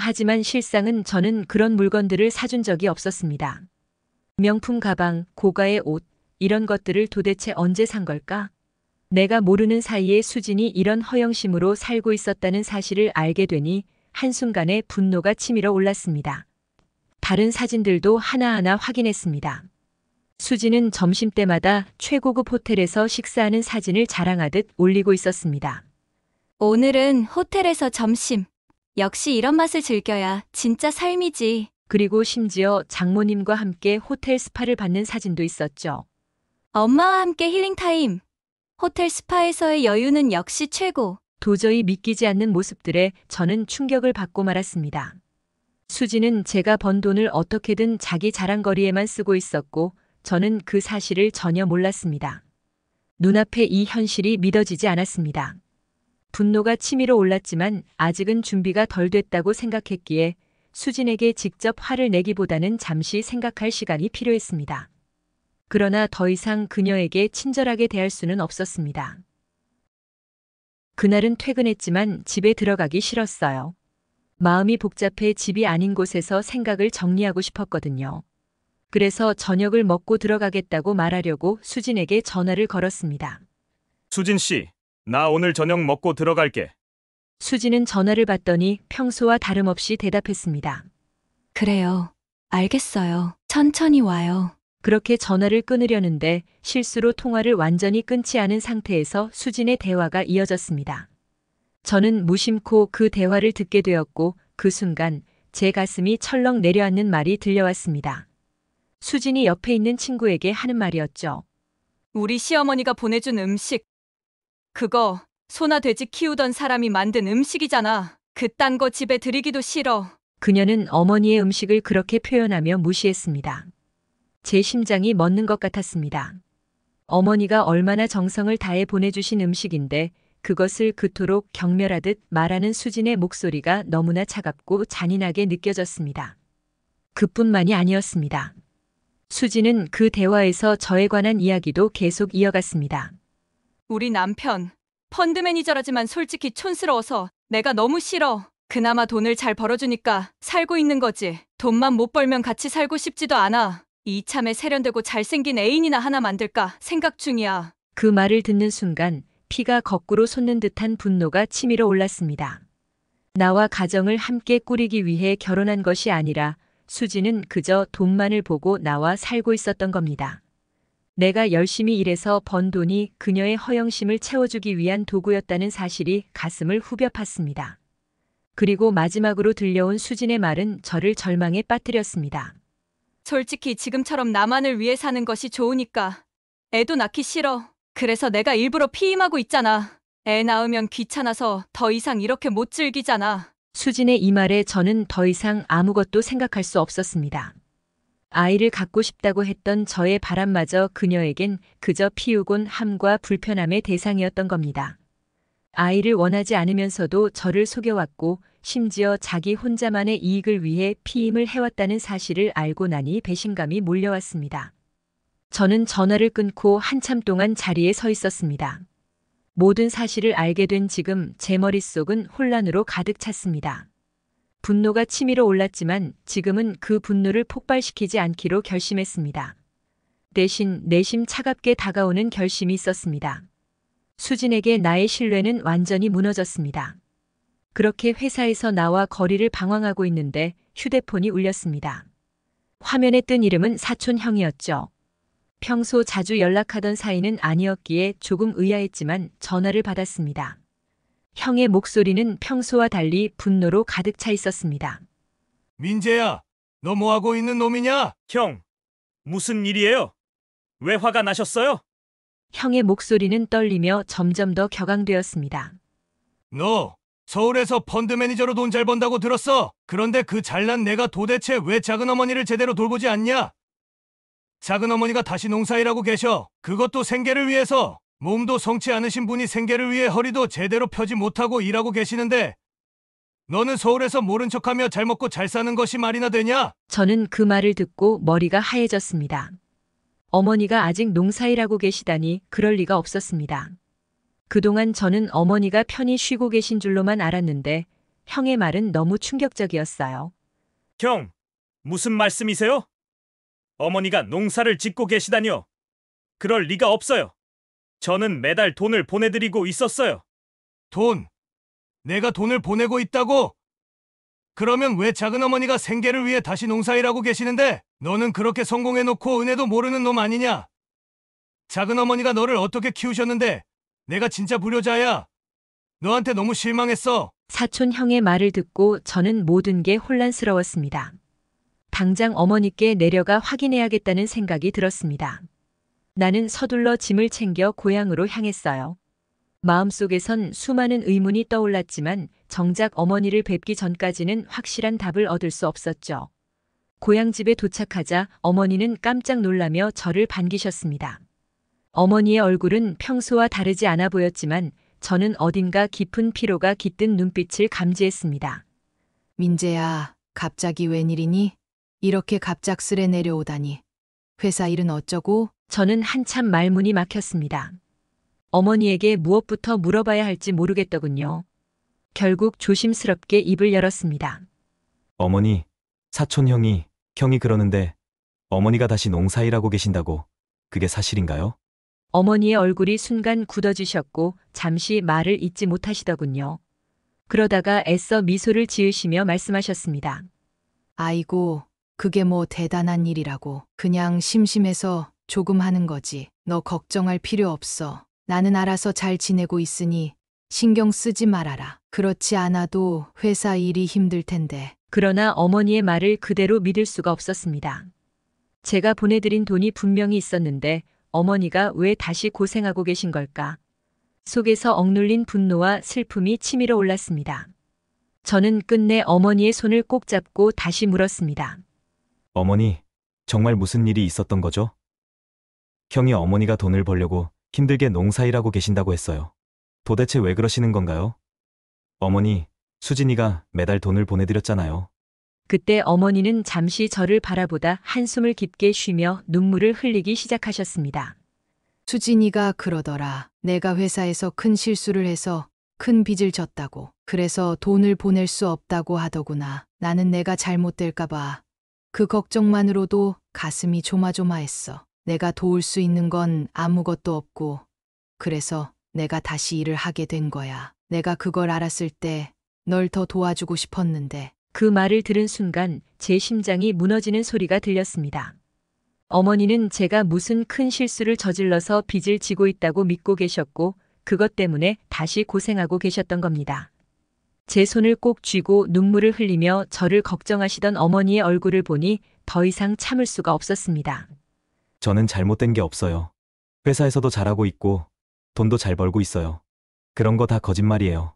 [SPEAKER 2] 하지만 실상은 저는 그런 물건들을 사준 적이 없었습니다. 명품 가방, 고가의 옷, 이런 것들을 도대체 언제 산 걸까? 내가 모르는 사이에 수진이 이런 허영심으로 살고 있었다는 사실을 알게 되니 한순간에 분노가 치밀어 올랐습니다. 다른 사진들도 하나하나 확인했습니다. 수진은 점심때마다 최고급 호텔에서 식사하는 사진을 자랑하듯 올리고 있었습니다.
[SPEAKER 7] 오늘은 호텔에서 점심. 역시 이런 맛을 즐겨야 진짜 삶이지.
[SPEAKER 2] 그리고 심지어 장모님과 함께 호텔 스파를 받는 사진도 있었죠.
[SPEAKER 7] 엄마와 함께 힐링타임. 호텔 스파에서의 여유는 역시 최고.
[SPEAKER 2] 도저히 믿기지 않는 모습들에 저는 충격을 받고 말았습니다. 수지는 제가 번 돈을 어떻게든 자기 자랑거리에만 쓰고 있었고 저는 그 사실을 전혀 몰랐습니다. 눈앞에 이 현실이 믿어지지 않았습니다. 분노가 치밀어 올랐지만 아직은 준비가 덜 됐다고 생각했기에 수진에게 직접 화를 내기보다는 잠시 생각할 시간이 필요했습니다. 그러나 더 이상 그녀에게 친절하게 대할 수는 없었습니다. 그날은 퇴근했지만 집에 들어가기 싫었어요. 마음이 복잡해 집이 아닌 곳에서 생각을 정리하고 싶었거든요. 그래서 저녁을 먹고 들어가겠다고 말하려고 수진에게 전화를 걸었습니다.
[SPEAKER 6] 수진 씨, 나 오늘 저녁 먹고 들어갈게.
[SPEAKER 2] 수지는 전화를 받더니 평소와 다름없이 대답했습니다.
[SPEAKER 7] 그래요. 알겠어요. 천천히 와요.
[SPEAKER 2] 그렇게 전화를 끊으려는데 실수로 통화를 완전히 끊지 않은 상태에서 수진의 대화가 이어졌습니다. 저는 무심코 그 대화를 듣게 되었고 그 순간 제 가슴이 철렁 내려앉는 말이 들려왔습니다. 수진이 옆에 있는 친구에게 하는 말이었죠.
[SPEAKER 1] 우리 시어머니가 보내준 음식. 그거 소나 돼지 키우던 사람이 만든 음식이잖아. 그딴 거 집에 들이기도 싫어.
[SPEAKER 2] 그녀는 어머니의 음식을 그렇게 표현하며 무시했습니다. 제 심장이 멎는 것 같았습니다. 어머니가 얼마나 정성을 다해 보내주신 음식인데 그것을 그토록 경멸하듯 말하는 수진의 목소리가 너무나 차갑고 잔인하게 느껴졌습니다. 그뿐만이 아니었습니다. 수진은 그 대화에서 저에 관한 이야기도 계속 이어갔습니다.
[SPEAKER 1] 우리 남편 펀드 매니저라지만 솔직히 촌스러워서 내가 너무 싫어. 그나마 돈을 잘 벌어주니까 살고 있는 거지. 돈만 못 벌면 같이 살고 싶지도 않아. 이참에 세련되고 잘생긴 애인이나 하나 만들까 생각 중이야.
[SPEAKER 2] 그 말을 듣는 순간 피가 거꾸로 솟는 듯한 분노가 치밀어 올랐습니다. 나와 가정을 함께 꾸리기 위해 결혼한 것이 아니라 수지는 그저 돈만을 보고 나와 살고 있었던 겁니다. 내가 열심히 일해서 번 돈이 그녀의 허영심을 채워주기 위한 도구였다는 사실이 가슴을 후벼 팠습니다. 그리고 마지막으로 들려온 수진의 말은 저를 절망에 빠뜨렸습니다.
[SPEAKER 1] 솔직히 지금처럼 나만을 위해 사는 것이 좋으니까. 애도 낳기 싫어. 그래서 내가 일부러 피임하고 있잖아. 애 낳으면 귀찮아서 더 이상 이렇게 못 즐기잖아.
[SPEAKER 2] 수진의 이 말에 저는 더 이상 아무것도 생각할 수 없었습니다. 아이를 갖고 싶다고 했던 저의 바람마저 그녀에겐 그저 피우곤 함과 불편함의 대상이었던 겁니다. 아이를 원하지 않으면서도 저를 속여왔고 심지어 자기 혼자만의 이익을 위해 피임을 해왔다는 사실을 알고 나니 배신감이 몰려왔습니다. 저는 전화를 끊고 한참 동안 자리에 서 있었습니다. 모든 사실을 알게 된 지금 제 머릿속은 혼란으로 가득 찼습니다. 분노가 치밀어 올랐지만 지금은 그 분노를 폭발시키지 않기로 결심했습니다. 대신 내심 차갑게 다가오는 결심이 있었습니다. 수진에게 나의 신뢰는 완전히 무너졌습니다. 그렇게 회사에서 나와 거리를 방황하고 있는데 휴대폰이 울렸습니다. 화면에 뜬 이름은 사촌 형이었죠. 평소 자주 연락하던 사이는 아니었기에 조금 의아했지만 전화를 받았습니다. 형의 목소리는 평소와 달리 분노로 가득 차 있었습니다.
[SPEAKER 6] 민재야, 너 뭐하고 있는 놈이냐? 형, 무슨 일이에요? 왜 화가 나셨어요?
[SPEAKER 2] 형의 목소리는 떨리며 점점 더 격앙되었습니다.
[SPEAKER 6] 너 서울에서 펀드 매니저로 돈 잘 번다고 들었어. 그런데 그 잘난 내가 도대체 왜 작은어머니를 제대로 돌보지 않냐? 작은어머니가 다시 농사일하고 계셔. 그것도 생계를 위해서. 몸도 성치 않으신 분이 생계를 위해 허리도 제대로 펴지 못하고 일하고 계시는데 너는 서울에서 모른 척하며 잘 먹고 잘 사는 것이 말이나 되냐?
[SPEAKER 2] 저는 그 말을 듣고 머리가 하얘졌습니다. 어머니가 아직 농사일하고 계시다니 그럴 리가 없었습니다. 그동안 저는 어머니가 편히 쉬고 계신 줄로만 알았는데 형의 말은 너무 충격적이었어요.
[SPEAKER 6] 형, 무슨 말씀이세요? 어머니가 농사를 짓고 계시다니요? 그럴 리가 없어요. 저는 매달 돈을 보내드리고 있었어요. 돈? 내가 돈을 보내고 있다고? 그러면 왜 작은어머니가 생계를 위해 다시 농사일하고 계시는데 너는 그렇게 성공해놓고 은혜도 모르는 놈 아니냐? 작은어머니가 너를 어떻게 키우셨는데 내가 진짜 불효자야. 너한테 너무 실망했어.
[SPEAKER 2] 사촌 형의 말을 듣고 저는 모든 게 혼란스러웠습니다. 당장 어머니께 내려가 확인해야겠다는 생각이 들었습니다. 나는 서둘러 짐을 챙겨 고향으로 향했어요. 마음속에선 수많은 의문이 떠올랐지만 정작 어머니를 뵙기 전까지는 확실한 답을 얻을 수 없었죠. 고향집에 도착하자 어머니는 깜짝 놀라며 저를 반기셨습니다. 어머니의 얼굴은 평소와 다르지 않아 보였지만 저는 어딘가 깊은 피로가 깃든 눈빛을 감지했습니다.
[SPEAKER 4] 민재야, 갑자기 웬일이니? 이렇게 갑작스레 내려오다니. 회사 일은 어쩌고?
[SPEAKER 2] 저는 한참 말문이 막혔습니다. 어머니에게 무엇부터 물어봐야 할지 모르겠더군요. 결국 조심스럽게 입을 열었습니다.
[SPEAKER 5] 어머니, 사촌 형이 그러는데 어머니가 다시 농사일하고 계신다고 그게 사실인가요?
[SPEAKER 2] 어머니의 얼굴이 순간 굳어지셨고 잠시 말을 잇지 못하시더군요. 그러다가 애써 미소를 지으시며 말씀하셨습니다.
[SPEAKER 4] 아이고, 그게 뭐 대단한 일이라고. 그냥 심심해서 조금 하는 거지. 너 걱정할 필요 없어. 나는 알아서 잘 지내고 있으니 신경 쓰지 말아라. 그렇지 않아도 회사 일이 힘들 텐데.
[SPEAKER 2] 그러나 어머니의 말을 그대로 믿을 수가 없었습니다. 제가 보내드린 돈이 분명히 있었는데 어머니가 왜 다시 고생하고 계신 걸까? 속에서 억눌린 분노와 슬픔이 치밀어 올랐습니다. 저는 끝내 어머니의 손을 꼭 잡고 다시 물었습니다.
[SPEAKER 5] 어머니, 정말 무슨 일이 있었던 거죠? 형이 어머니가 돈을 벌려고 힘들게 농사일하고 계신다고 했어요. 도대체 왜 그러시는 건가요? 어머니, 수진이가 매달 돈을 보내드렸잖아요.
[SPEAKER 2] 그때 어머니는 잠시 저를 바라보다 한숨을 깊게 쉬며 눈물을 흘리기 시작하셨습니다.
[SPEAKER 4] 수진이가 그러더라. 내가 회사에서 큰 실수를 해서 큰 빚을 졌다고. 그래서 돈을 보낼 수 없다고 하더구나. 나는 내가 잘못될까봐 그 걱정만으로도 가슴이 조마조마했어. 내가 도울 수 있는 건 아무것도 없고, 그래서 내가 다시 일을 하게 된 거야. 내가 그걸 알았을 때 널 더 도와주고 싶었는데.
[SPEAKER 2] 그 말을 들은 순간 제 심장이 무너지는 소리가 들렸습니다. 어머니는 제가 무슨 큰 실수를 저질러서 빚을 지고 있다고 믿고 계셨고 그것 때문에 다시 고생하고 계셨던 겁니다. 제 손을 꼭 쥐고 눈물을 흘리며 저를 걱정하시던 어머니의 얼굴을 보니 더 이상 참을 수가 없었습니다.
[SPEAKER 5] 저는 잘못된 게 없어요. 회사에서도 잘하고 있고 돈도 잘 벌고 있어요. 그런 거 다 거짓말이에요.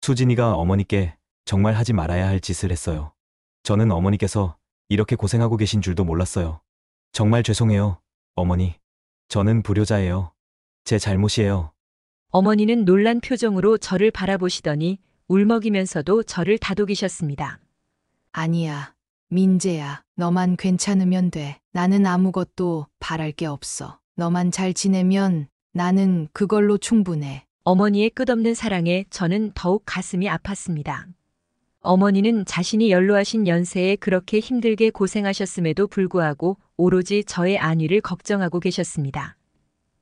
[SPEAKER 5] 수진이가 어머니께 정말 하지 말아야 할 짓을 했어요. 저는 어머니께서 이렇게 고생하고 계신 줄도 몰랐어요. 정말 죄송해요, 어머니. 저는 불효자예요. 제 잘못이에요.
[SPEAKER 2] 어머니는 놀란 표정으로 저를 바라보시더니 울먹이면서도 저를 다독이셨습니다.
[SPEAKER 4] 아니야, 민재야. 너만 괜찮으면 돼. 나는 아무것도 바랄 게 없어. 너만 잘 지내면 나는 그걸로 충분해.
[SPEAKER 2] 어머니의 끝없는 사랑에 저는 더욱 가슴이 아팠습니다. 어머니는 자신이 연로하신 연세에 그렇게 힘들게 고생하셨음에도 불구하고 오로지 저의 안위를 걱정하고 계셨습니다.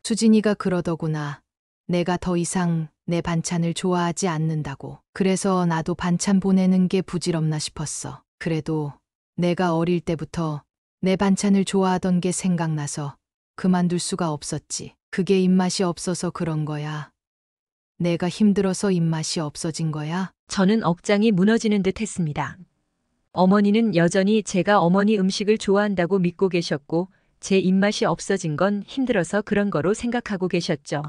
[SPEAKER 4] 수진이가 그러더구나. 내가 더 이상 내 반찬을 좋아하지 않는다고. 그래서 나도 반찬 보내는 게 부질없나 싶었어. 그래도 내가 어릴 때부터 내 반찬을 좋아하던 게 생각나서 그만둘 수가 없었지. 그게 입맛이 없어서 그런 거야. 내가 힘들어서 입맛이 없어진 거야?
[SPEAKER 2] 저는 억장이 무너지는 듯 했습니다. 어머니는 여전히 제가 어머니 음식을 좋아한다고 믿고 계셨고 제 입맛이 없어진 건 힘들어서 그런 거로 생각하고 계셨죠.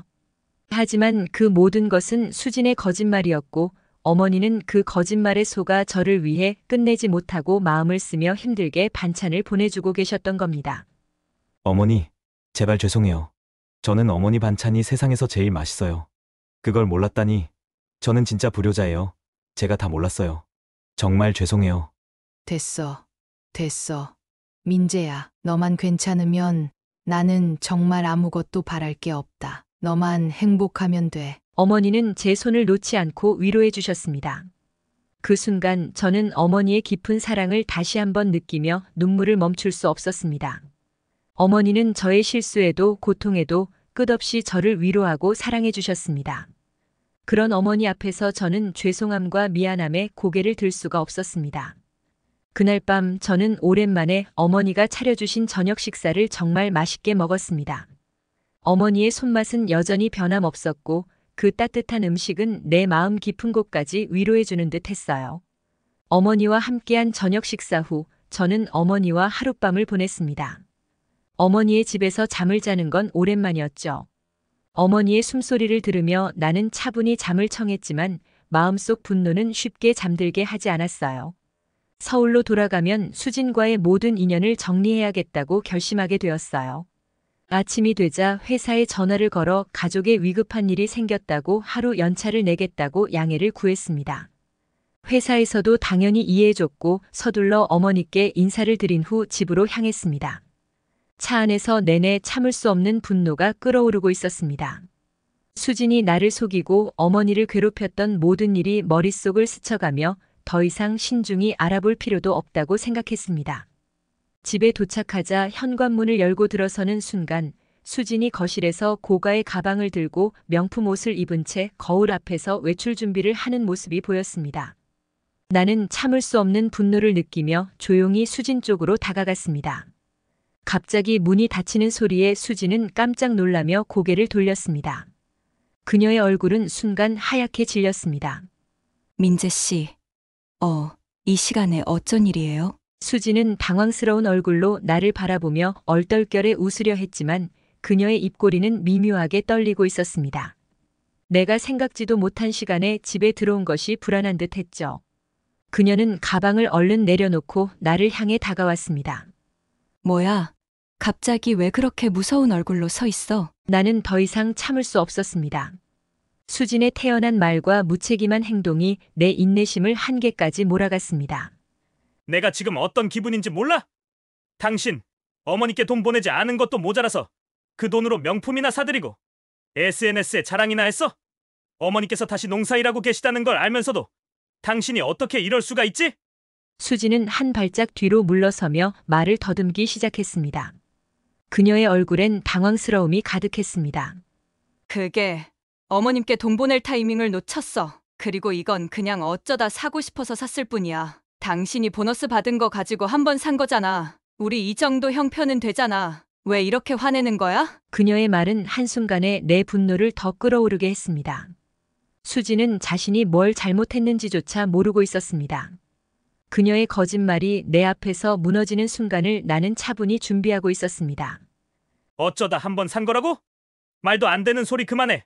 [SPEAKER 2] 하지만 그 모든 것은 수진의 거짓말이었고 어머니는 그 거짓말에 속아 저를 위해 끝내지 못하고 마음을 쓰며 힘들게 반찬을 보내주고 계셨던 겁니다.
[SPEAKER 5] 어머니, 제발 죄송해요. 저는 어머니 반찬이 세상에서 제일 맛있어요. 그걸 몰랐다니. 저는 진짜 불효자예요. 제가 다 몰랐어요. 정말 죄송해요.
[SPEAKER 4] 됐어. 됐어. 민재야, 너만 괜찮으면 나는 정말 아무것도 바랄 게 없다. 너만 행복하면 돼.
[SPEAKER 2] 어머니는 제 손을 놓지 않고 위로해 주셨습니다. 그 순간 저는 어머니의 깊은 사랑을 다시 한번 느끼며 눈물을 멈출 수 없었습니다. 어머니는 저의 실수에도 고통에도 끝없이 저를 위로하고 사랑해 주셨습니다. 그런 어머니 앞에서 저는 죄송함과 미안함에 고개를 들 수가 없었습니다. 그날 밤 저는 오랜만에 어머니가 차려주신 저녁 식사를 정말 맛있게 먹었습니다. 어머니의 손맛은 여전히 변함없었고 그 따뜻한 음식은 내 마음 깊은 곳까지 위로해주는 듯 했어요. 어머니와 함께한 저녁 식사 후 저는 어머니와 하룻밤을 보냈습니다. 어머니의 집에서 잠을 자는 건 오랜만이었죠. 어머니의 숨소리를 들으며 나는 차분히 잠을 청했지만 마음속 분노는 쉽게 잠들게 하지 않았어요. 서울로 돌아가면 수진과의 모든 인연을 정리해야겠다고 결심하게 되었어요. 아침이 되자 회사에 전화를 걸어 가족의 위급한 일이 생겼다고 하루 연차를 내겠다고 양해를 구했습니다. 회사에서도 당연히 이해해줬고 서둘러 어머니께 인사를 드린 후 집으로 향했습니다. 차 안에서 내내 참을 수 없는 분노가 끓어오르고 있었습니다. 수진이 나를 속이고 어머니를 괴롭혔던 모든 일이 머릿속을 스쳐가며 더 이상 신중히 알아볼 필요도 없다고 생각했습니다. 집에 도착하자 현관문을 열고 들어서는 순간 수진이 거실에서 고가의 가방을 들고 명품 옷을 입은 채 거울 앞에서 외출 준비를 하는 모습이 보였습니다. 나는 참을 수 없는 분노를 느끼며 조용히 수진 쪽으로 다가갔습니다. 갑자기 문이 닫히는 소리에 수진은 깜짝 놀라며 고개를 돌렸습니다. 그녀의 얼굴은 순간 하얗게 질렸습니다.
[SPEAKER 7] 민재 씨, 이 시간에 어쩐 일이에요?
[SPEAKER 2] 수진은 당황스러운 얼굴로 나를 바라보며 얼떨결에 웃으려 했지만 그녀의 입꼬리는 미묘하게 떨리고 있었습니다. 내가 생각지도 못한 시간에 집에 들어온 것이 불안한 듯 했죠. 그녀는 가방을 얼른 내려놓고 나를 향해 다가왔습니다.
[SPEAKER 7] 뭐야? 갑자기 왜 그렇게 무서운 얼굴로 서 있어?
[SPEAKER 2] 나는 더 이상 참을 수 없었습니다. 수진의 태연한 말과 무책임한 행동이 내 인내심을 한계까지 몰아갔습니다.
[SPEAKER 6] 내가 지금 어떤 기분인지 몰라? 당신 어머니께 돈 보내지 않은 것도 모자라서 그 돈으로 명품이나 사드리고 SNS에 자랑이나 했어? 어머니께서 다시 농사일하고 계시다는 걸 알면서도 당신이 어떻게 이럴 수가 있지?
[SPEAKER 2] 수진은 한 발짝 뒤로 물러서며 말을 더듬기 시작했습니다. 그녀의 얼굴엔 당황스러움이 가득했습니다.
[SPEAKER 1] 그게 어머님께 돈 보낼 타이밍을 놓쳤어. 그리고 이건 그냥 어쩌다 사고 싶어서 샀을 뿐이야. 당신이 보너스 받은 거 가지고 한 번 산 거잖아. 우리 이 정도 형편은 되잖아. 왜 이렇게 화내는 거야?
[SPEAKER 2] 그녀의 말은 한순간에 내 분노를 더 끌어오르게 했습니다. 수진은 자신이 뭘 잘못했는지조차 모르고 있었습니다. 그녀의 거짓말이 내 앞에서 무너지는 순간을 나는 차분히 준비하고 있었습니다.
[SPEAKER 6] 어쩌다 한 번 산 거라고? 말도 안 되는 소리 그만해.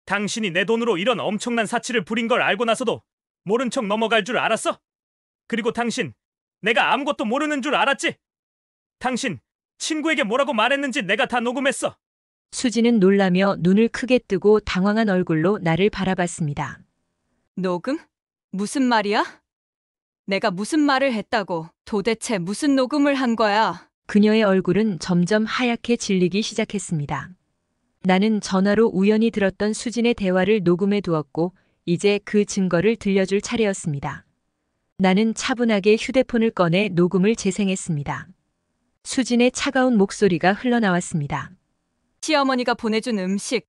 [SPEAKER 6] 당신이 내 돈으로 이런 엄청난 사치를 부린 걸 알고 나서도 모른 척 넘어갈 줄 알았어? 그리고 당신, 내가 아무것도 모르는 줄 알았지? 당신, 친구에게 뭐라고 말했는지 내가 다 녹음했어.
[SPEAKER 2] 수진은 놀라며 눈을 크게 뜨고 당황한 얼굴로 나를 바라봤습니다.
[SPEAKER 1] 녹음? 무슨 말이야? 내가 무슨 말을 했다고? 도대체 무슨 녹음을 한 거야?
[SPEAKER 2] 그녀의 얼굴은 점점 하얗게 질리기 시작했습니다. 나는 전화로 우연히 들었던 수진의 대화를 녹음해 두었고 이제 그 증거를 들려줄 차례였습니다. 나는 차분하게 휴대폰을 꺼내 녹음을 재생했습니다. 수진의 차가운 목소리가 흘러나왔습니다.
[SPEAKER 1] 시어머니가 보내준 음식.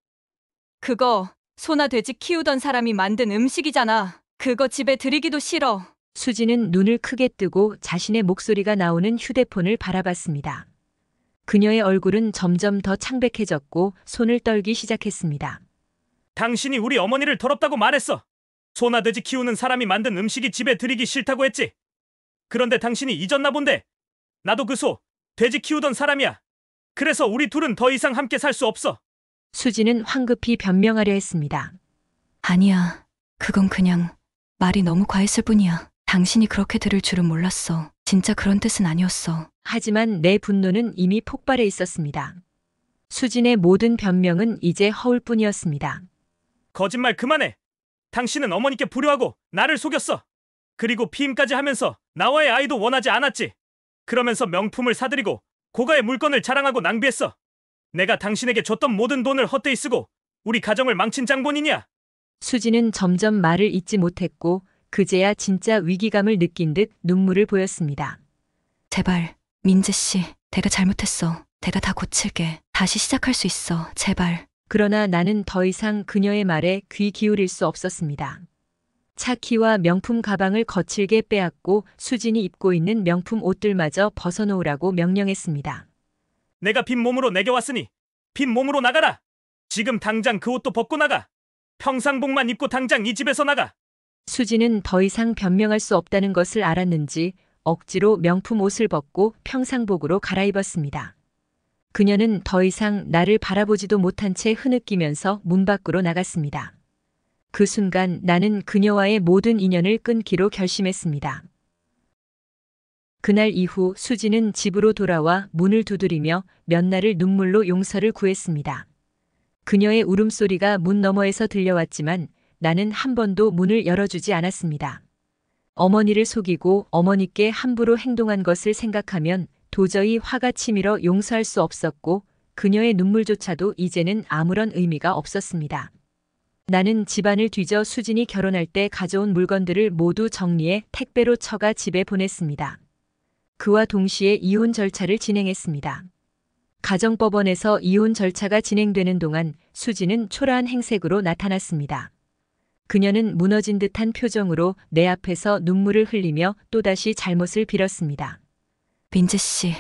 [SPEAKER 1] 그거 소나 돼지 키우던 사람이 만든 음식이잖아. 그거 집에 들이기도 싫어.
[SPEAKER 2] 수진은 눈을 크게 뜨고 자신의 목소리가 나오는 휴대폰을 바라봤습니다. 그녀의 얼굴은 점점 더 창백해졌고 손을 떨기 시작했습니다.
[SPEAKER 6] 당신이 우리 어머니를 더럽다고 말했어. 소나 돼지 키우는 사람이 만든 음식이 집에 들이기 싫다고 했지. 그런데 당신이 잊었나 본데. 나도 그 소, 돼지 키우던 사람이야. 그래서 우리 둘은 더 이상 함께 살 수 없어.
[SPEAKER 2] 수진은 황급히 변명하려 했습니다.
[SPEAKER 7] 아니야. 그건 그냥 말이 너무 과했을 뿐이야. 당신이 그렇게 들을 줄은 몰랐어. 진짜 그런 뜻은 아니었어.
[SPEAKER 2] 하지만 내 분노는 이미 폭발해 있었습니다. 수진의 모든 변명은 이제 허울뿐이었습니다.
[SPEAKER 6] 거짓말 그만해. 당신은 어머니께 불효하고 나를 속였어. 그리고 피임까지 하면서 나와의 아이도 원하지 않았지. 그러면서 명품을 사들이고 고가의 물건을 자랑하고 낭비했어. 내가 당신에게 줬던 모든 돈을 헛되이 쓰고 우리 가정을 망친 장본인이야.
[SPEAKER 2] 수진은 점점 말을 잇지 못했고 그제야 진짜 위기감을 느낀 듯 눈물을 보였습니다.
[SPEAKER 7] 제발, 민재 씨, 내가 잘못했어. 내가 다 고칠게. 다시 시작할 수 있어. 제발.
[SPEAKER 2] 그러나 나는 더 이상 그녀의 말에 귀 기울일 수 없었습니다. 차 키와 명품 가방을 거칠게 빼앗고 수진이 입고 있는 명품 옷들마저 벗어놓으라고 명령했습니다.
[SPEAKER 6] 내가 빈 몸으로 내게 왔으니 빈 몸으로 나가라. 지금 당장 그 옷도 벗고 나가. 평상복만 입고 당장 이 집에서 나가.
[SPEAKER 2] 수진은 더 이상 변명할 수 없다는 것을 알았는지 억지로 명품 옷을 벗고 평상복으로 갈아입었습니다. 그녀는 더 이상 나를 바라보지도 못한 채 흐느끼면서 문 밖으로 나갔습니다. 그 순간 나는 그녀와의 모든 인연을 끊기로 결심했습니다. 그날 이후 수진은 집으로 돌아와 문을 두드리며 몇 날을 눈물로 용서를 구했습니다. 그녀의 울음소리가 문 너머에서 들려왔지만 나는 한 번도 문을 열어주지 않았습니다. 어머니를 속이고 어머니께 함부로 행동한 것을 생각하면 도저히 화가 치밀어 용서할 수 없었고 그녀의 눈물조차도 이제는 아무런 의미가 없었습니다. 나는 집안을 뒤져 수진이 결혼할 때 가져온 물건들을 모두 정리해 택배로 처가 집에 보냈습니다. 그와 동시에 이혼 절차를 진행했습니다. 가정법원에서 이혼 절차가 진행되는 동안 수진은 초라한 행색으로 나타났습니다. 그녀는 무너진 듯한 표정으로 내 앞에서 눈물을 흘리며 또다시 잘못을 빌었습니다.
[SPEAKER 7] 민재 씨,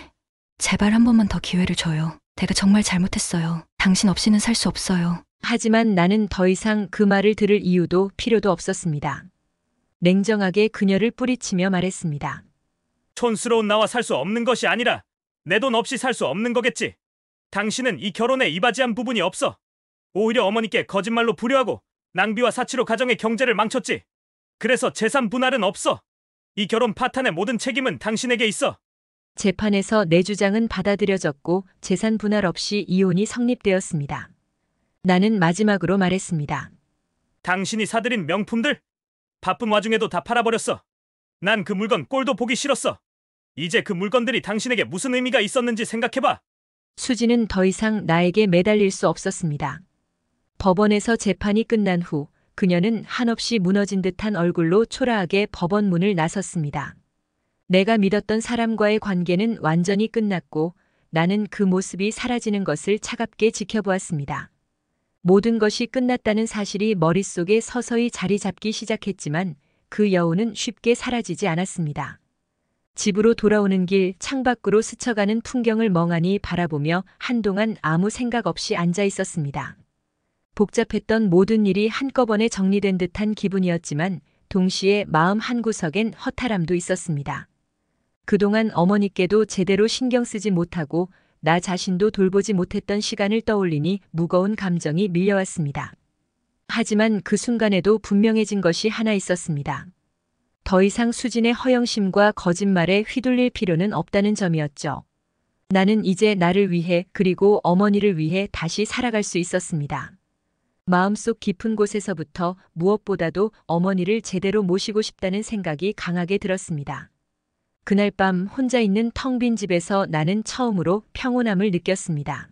[SPEAKER 7] 제발 한 번만 더 기회를 줘요. 내가 정말 잘못했어요. 당신 없이는 살 수 없어요.
[SPEAKER 2] 하지만 나는 더 이상 그 말을 들을 이유도 필요도 없었습니다. 냉정하게 그녀를 뿌리치며 말했습니다.
[SPEAKER 6] 촌스러운 나와 살 수 없는 것이 아니라 내 돈 없이 살 수 없는 거겠지. 당신은 이 결혼에 이바지한 부분이 없어. 오히려 어머니께 거짓말로 불효하고 낭비와 사치로 가정의 경제를 망쳤지. 그래서 재산 분할은 없어. 이 결혼 파탄의 모든 책임은 당신에게 있어.
[SPEAKER 2] 재판에서 내 주장은 받아들여졌고 재산 분할 없이 이혼이 성립되었습니다. 나는 마지막으로 말했습니다.
[SPEAKER 6] 당신이 사들인 명품들 바쁜 와중에도 다 팔아버렸어. 난 그 물건 꼴도 보기 싫었어. 이제 그 물건들이 당신에게 무슨 의미가 있었는지 생각해봐.
[SPEAKER 2] 수지는 더 이상 나에게 매달릴 수 없었습니다. 법원에서 재판이 끝난 후 그녀는 한없이 무너진 듯한 얼굴로 초라하게 법원 문을 나섰습니다. 내가 믿었던 사람과의 관계는 완전히 끝났고 나는 그 모습이 사라지는 것을 차갑게 지켜보았습니다. 모든 것이 끝났다는 사실이 머릿속에 서서히 자리 잡기 시작했지만 그 여운은 쉽게 사라지지 않았습니다. 집으로 돌아오는 길 창밖으로 스쳐가는 풍경을 멍하니 바라보며 한동안 아무 생각 없이 앉아 있었습니다. 복잡했던 모든 일이 한꺼번에 정리된 듯한 기분이었지만 동시에 마음 한구석엔 허탈함도 있었습니다. 그동안 어머니께도 제대로 신경 쓰지 못하고 나 자신도 돌보지 못했던 시간을 떠올리니 무거운 감정이 밀려왔습니다. 하지만 그 순간에도 분명해진 것이 하나 있었습니다. 더 이상 수진의 허영심과 거짓말에 휘둘릴 필요는 없다는 점이었죠. 나는 이제 나를 위해 그리고 어머니를 위해 다시 살아갈 수 있었습니다. 마음속 깊은 곳에서부터 무엇보다도 어머니를 제대로 모시고 싶다는 생각이 강하게 들었습니다. 그날 밤 혼자 있는 텅 빈 집에서 나는 처음으로 평온함을 느꼈습니다.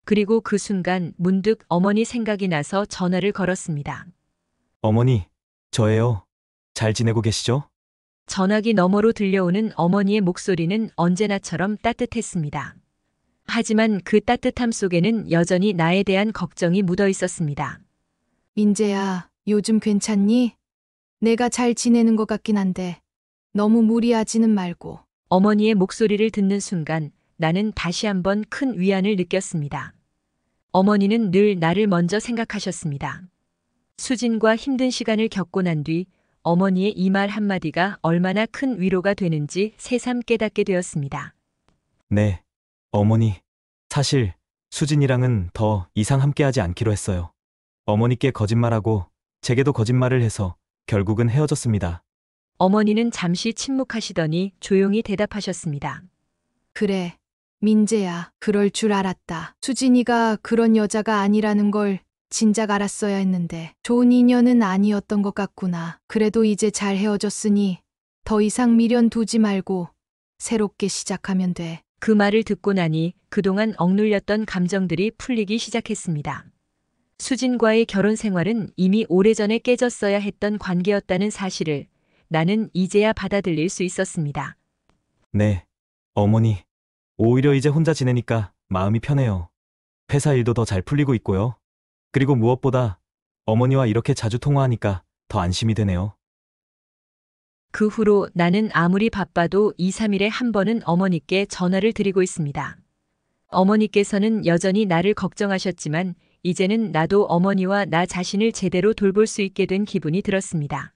[SPEAKER 2] 그리고 그 순간 문득 어머니 생각이 나서 전화를 걸었습니다.
[SPEAKER 5] 어머니, 저예요. 잘 지내고 계시죠?
[SPEAKER 2] 전화기 너머로 들려오는 어머니의 목소리는 언제나처럼 따뜻했습니다. 하지만 그 따뜻함 속에는 여전히 나에 대한 걱정이 묻어 있었습니다.
[SPEAKER 4] 민재야, 요즘 괜찮니? 내가 잘 지내는 것 같긴 한데 너무 무리하지는 말고.
[SPEAKER 2] 어머니의 목소리를 듣는 순간 나는 다시 한번 큰 위안을 느꼈습니다. 어머니는 늘 나를 먼저 생각하셨습니다. 수진과 힘든 시간을 겪고 난 뒤 어머니의 이 말 한마디가 얼마나 큰 위로가 되는지 새삼 깨닫게 되었습니다.
[SPEAKER 5] 네, 어머니. 사실 수진이랑은 더 이상 함께하지 않기로 했어요. 어머니께 거짓말하고 제게도 거짓말을 해서 결국은 헤어졌습니다.
[SPEAKER 2] 어머니는 잠시 침묵하시더니 조용히 대답하셨습니다.
[SPEAKER 4] 그래, 민재야, 그럴 줄 알았다. 수진이가 그런 여자가 아니라는 걸 진작 알았어야 했는데 좋은 인연은 아니었던 것 같구나. 그래도 이제 잘 헤어졌으니 더 이상 미련 두지 말고 새롭게 시작하면 돼.
[SPEAKER 2] 그 말을 듣고 나니 그동안 억눌렸던 감정들이 풀리기 시작했습니다. 수진과의 결혼 생활은 이미 오래전에 깨졌어야 했던 관계였다는 사실을 나는 이제야 받아들일 수 있었습니다.
[SPEAKER 5] 네, 어머니. 오히려 이제 혼자 지내니까 마음이 편해요. 회사 일도 더 잘 풀리고 있고요. 그리고 무엇보다 어머니와 이렇게 자주 통화하니까 더 안심이 되네요.
[SPEAKER 2] 그 후로 나는 아무리 바빠도 2, 3일에 한 번은 어머니께 전화를 드리고 있습니다. 어머니께서는 여전히 나를 걱정하셨지만 이제는 나도 어머니와 나 자신을 제대로 돌볼 수 있게 된 기분이 들었습니다.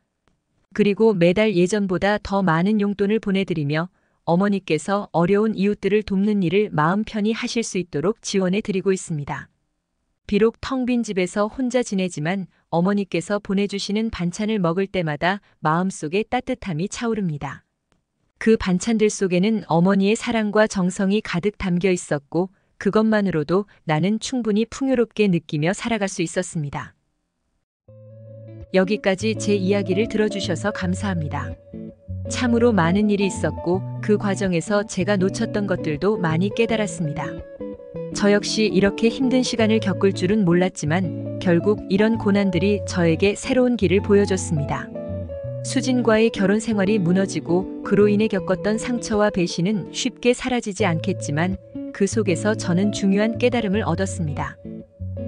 [SPEAKER 2] 그리고 매달 예전보다 더 많은 용돈을 보내드리며 어머니께서 어려운 이웃들을 돕는 일을 마음 편히 하실 수 있도록 지원해 드리고 있습니다. 비록 텅 빈 집에서 혼자 지내지만 어머니께서 보내주시는 반찬을 먹을 때마다 마음속에 따뜻함이 차오릅니다. 그 반찬들 속에는 어머니의 사랑과 정성이 가득 담겨 있었고 그것만으로도 나는 충분히 풍요롭게 느끼며 살아갈 수 있었습니다. 여기까지 제 이야기를 들어주셔서 감사합니다. 참으로 많은 일이 있었고 그 과정에서 제가 놓쳤던 것들도 많이 깨달았습니다. 저 역시 이렇게 힘든 시간을 겪을 줄은 몰랐지만 결국 이런 고난들이 저에게 새로운 길을 보여줬습니다. 수진과의 결혼 생활이 무너지고 그로 인해 겪었던 상처와 배신은 쉽게 사라지지 않겠지만 그 속에서 저는 중요한 깨달음을 얻었습니다.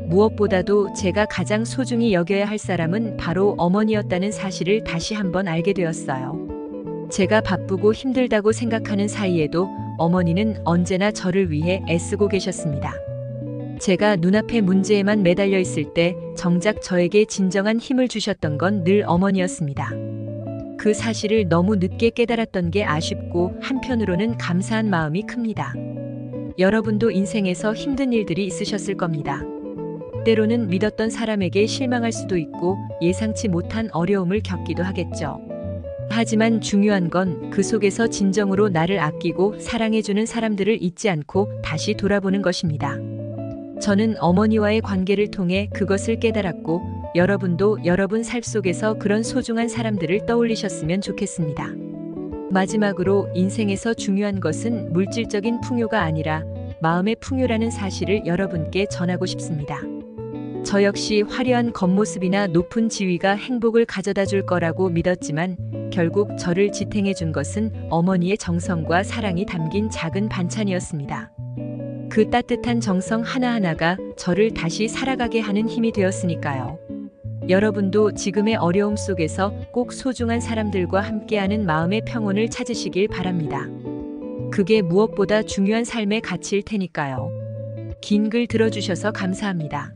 [SPEAKER 2] 무엇보다도 제가 가장 소중히 여겨야 할 사람은 바로 어머니였다는 사실을 다시 한번 알게 되었어요. 제가 바쁘고 힘들다고 생각하는 사이에도 어머니는 언제나 저를 위해 애쓰고 계셨습니다. 제가 눈앞의 문제에만 매달려 있을 때 정작 저에게 진정한 힘을 주셨던 건 늘 어머니였습니다. 그 사실을 너무 늦게 깨달았던 게 아쉽고 한편으로는 감사한 마음이 큽니다. 여러분도 인생에서 힘든 일들이 있으셨을 겁니다. 때로는 믿었던 사람에게 실망할 수도 있고 예상치 못한 어려움을 겪기도 하겠죠. 하지만 중요한 건 그 속에서 진정으로 나를 아끼고 사랑해주는 사람들을 잊지 않고 다시 돌아보는 것입니다. 저는 어머니와의 관계를 통해 그것을 깨달았고 여러분도 여러분 삶 속에서 그런 소중한 사람들을 떠올리셨으면 좋겠습니다. 마지막으로 인생에서 중요한 것은 물질적인 풍요가 아니라 마음의 풍요라는 사실을 여러분께 전하고 싶습니다. 저 역시 화려한 겉모습이나 높은 지위가 행복을 가져다 줄 거라고 믿었지만 결국 저를 지탱해 준 것은 어머니의 정성과 사랑이 담긴 작은 반찬이었습니다. 그 따뜻한 정성 하나하나가 저를 다시 살아가게 하는 힘이 되었으니까요. 여러분도 지금의 어려움 속에서 꼭 소중한 사람들과 함께하는 마음의 평온을 찾으시길 바랍니다. 그게 무엇보다 중요한 삶의 가치일 테니까요. 긴 글 들어주셔서 감사합니다.